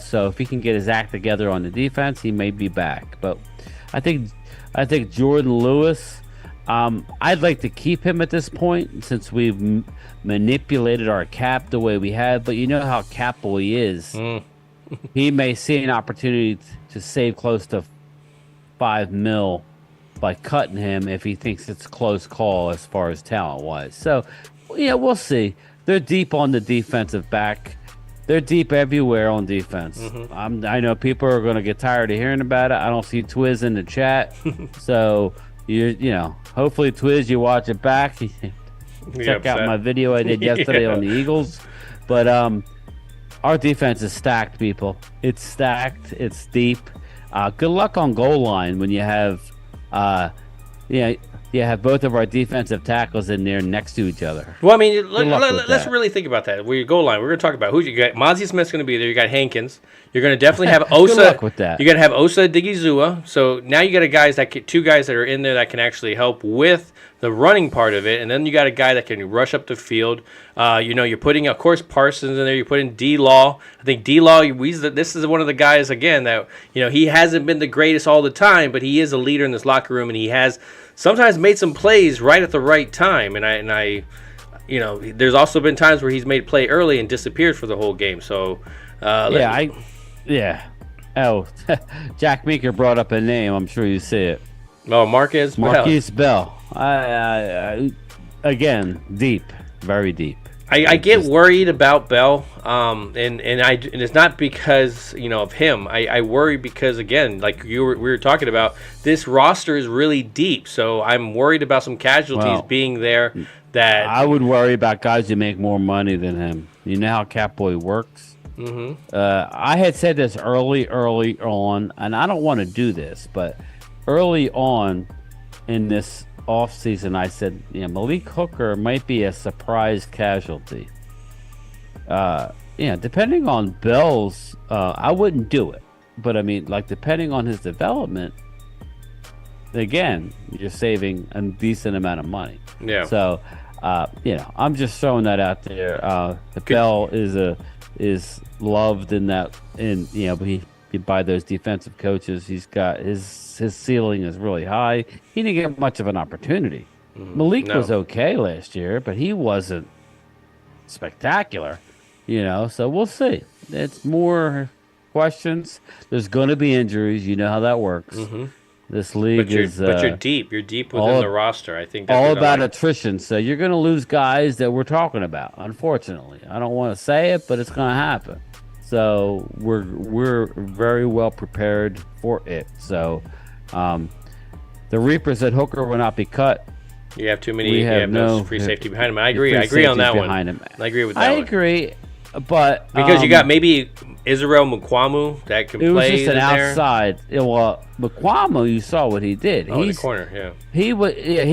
So if he can get his act together on the defense, he may be back. But I think Jordan Lewis. I'd like to keep him at this point since we've manipulated our cap the way we have. But you know how cap boy is. He may see an opportunity to save close to $5 million by cutting him if he thinks it's a close call as far as talent wise. So we'll see. They're deep on the defensive back. They're deep everywhere on defense. I know people are going to get tired of hearing about it. I don't see Twiz in the chat, so. Hopefully, Twiz, you watch it back. Check out my video I did yesterday on the Eagles. But our defense is stacked, people. It's stacked. It's deep. Good luck on goal line when you have, you have both of our defensive tackles in there next to each other. Well, I mean, let's really think about that. Where your goal line, we're going to talk about who you got. Mozzie Smith's going to be there. You got Hankins. You're going to definitely have Osa. Good luck with that. You're going to have Osa Digizua. So now you got two guys that are in there that can actually help with the running part of it, and then you got a guy that can rush up the field. You're putting, of course, Parsons in there. You're putting D-Law. I think D-Law, this is one of the guys, again, that, he hasn't been the greatest all the time, but he is a leader in this locker room, and he has sometimes made some plays right at the right time. And I there's also been times where he's made play early and disappeared for the whole game. So, Oh, Jack Meeker brought up a name. I'm sure you see it. Oh, Marquise Bell. Again, deep, very deep. I get worried about Bell, and it's not because of him. I worry because, again, like we were talking about, this roster is really deep. So I'm worried about some casualties being there. That I would worry about guys who make more money than him. You know how Catboy works. Mm-hmm. I had said this early on, and I don't want to do this, but early on in this offseason, I said, Malik Hooker might be a surprise casualty. Depending on Bell's, I wouldn't do it. But, I mean, depending on his development, again, you're saving a decent amount of money. Yeah. So, I'm just throwing that out there. Bell is loved in that, but by those defensive coaches. He's got his ceiling is really high. He didn't get much of an opportunity. Malik was okay last year, but he wasn't spectacular, so we'll see. It's more questions. There's going to be injuries. You know how that works. Mm-hmm. This league but you're deep. You're deep within the roster. I think that's all about attrition. So you're going to lose guys that we're talking about, unfortunately. I don't want to say it, but it's going to happen. So we're very well prepared for it. So the Reaper said Hooker will not be cut. You have too many. You have no free safety behind him. I agree. I agree on that one. I agree with that. I agree, but because you got maybe Israel Mukwamu that can play. It was just an there. outside. Well, Mukwamu, you saw what he did. Oh, he's the corner. Yeah. He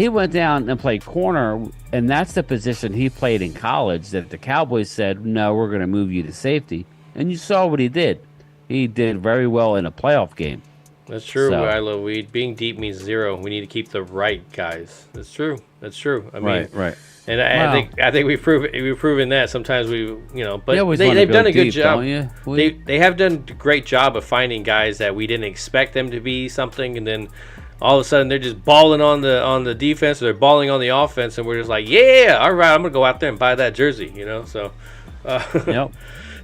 went down and played corner, and that's the position he played in college. That the Cowboys said, no, we're going to move you to safety. And you saw what he did. He did very well in a playoff game. That's true. So, being deep means zero. We need to keep the right guys. That's true. I mean, right. And I think we've proven that. Sometimes but they've done a good deep, job. They have done a great job of finding guys that we didn't expect them to be something, and then all of a sudden they're just balling on the defense, or they're balling on the offense, and we're just like, yeah, all right, I'm gonna go out there and buy that jersey. So. Yep.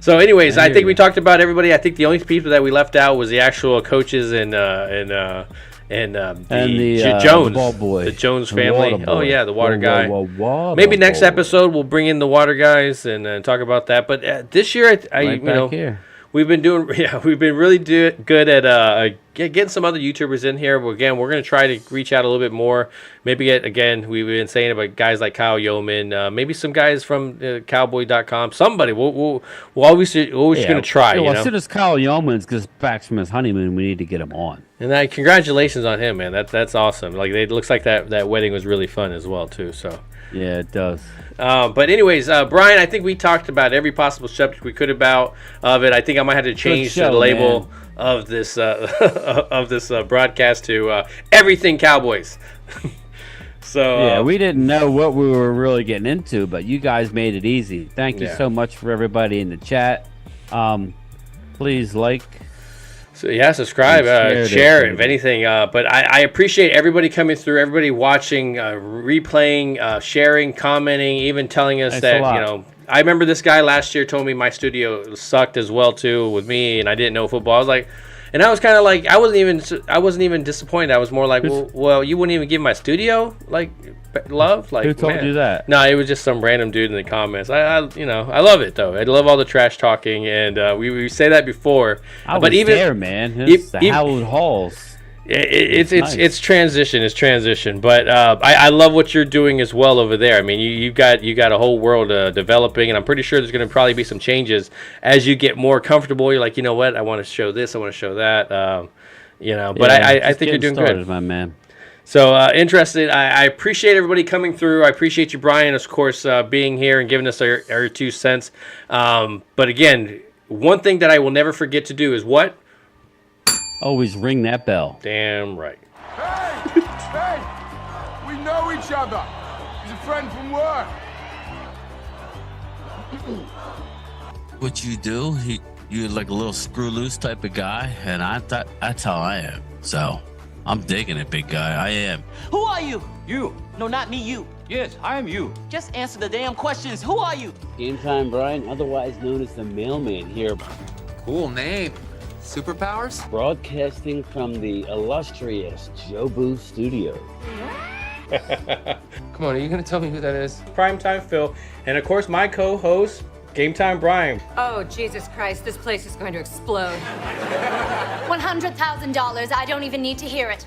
So, anyways, I think we talked about everybody. I think the only people that we left out was the actual coaches and the Jones, ball boy, the Jones family. The water guy. Maybe next episode we'll bring in the water guys and talk about that. But this year, we've been really good at getting some other YouTubers in here. Again, we're going to try to reach out a little bit more. Maybe we've been saying about guys like Kyle Yeoman, maybe some guys from Cowboy.com. Somebody we'll always going to try. As soon as Kyle Yeoman gets back from his honeymoon, we need to get him on. And congratulations on him, man. That's awesome. It looks like that wedding was really fun as well too. So. Yeah, it does. But anyways, Brian, I think we talked about every possible subject we could about of it. I think I might have to change the label of this broadcast to Everything Cowboys. So we didn't know what we were really getting into, but you guys made it easy. Thank you so much for everybody in the chat. Please like. So subscribe, share it, if anything. But I appreciate everybody coming through, everybody watching, replaying, sharing, commenting, even telling us that I remember this guy last year told me my studio sucked as well too with me, and I didn't know football. I was like, and I was kind of like, I wasn't even disappointed. I was more like, well, you wouldn't even give my studio love. Who told you that? No, it was just some random dude in the comments. I love it though. I love all the trash talking, and we say that before. But even there, man. The Howard Halls. It's transition, but I love what you're doing as well over there. I mean, you got a whole world developing, and I'm pretty sure there's going to probably be some changes as you get more comfortable. You're like, you know what, I want to show this, I want to show that, you know. But I think you're doing good, my man. So interested. I appreciate everybody coming through. I appreciate you, Bryan, of course, being here and giving us our 2 cents. But again, one thing that I will never forget to do is what? Always ring that bell. Damn right. Hey! Hey! We know each other. He's a friend from work. What you do, you're like a little screw loose type of guy, and that's how I am. So I'm digging it, big guy. I am. Who are you? You. No, not me, you. Yes, I am you. Just answer the damn questions. Who are you? GameTime Bryan, otherwise known as the mailman here, Cool name. Superpowers? broadcasting from the illustrious Jobu Studio. Come on, are you gonna tell me who that is? Primetime Phil, and of course my co-host, GameTime Bryan. Oh, Jesus Christ, this place is going to explode. $100,000, I don't even need to hear it.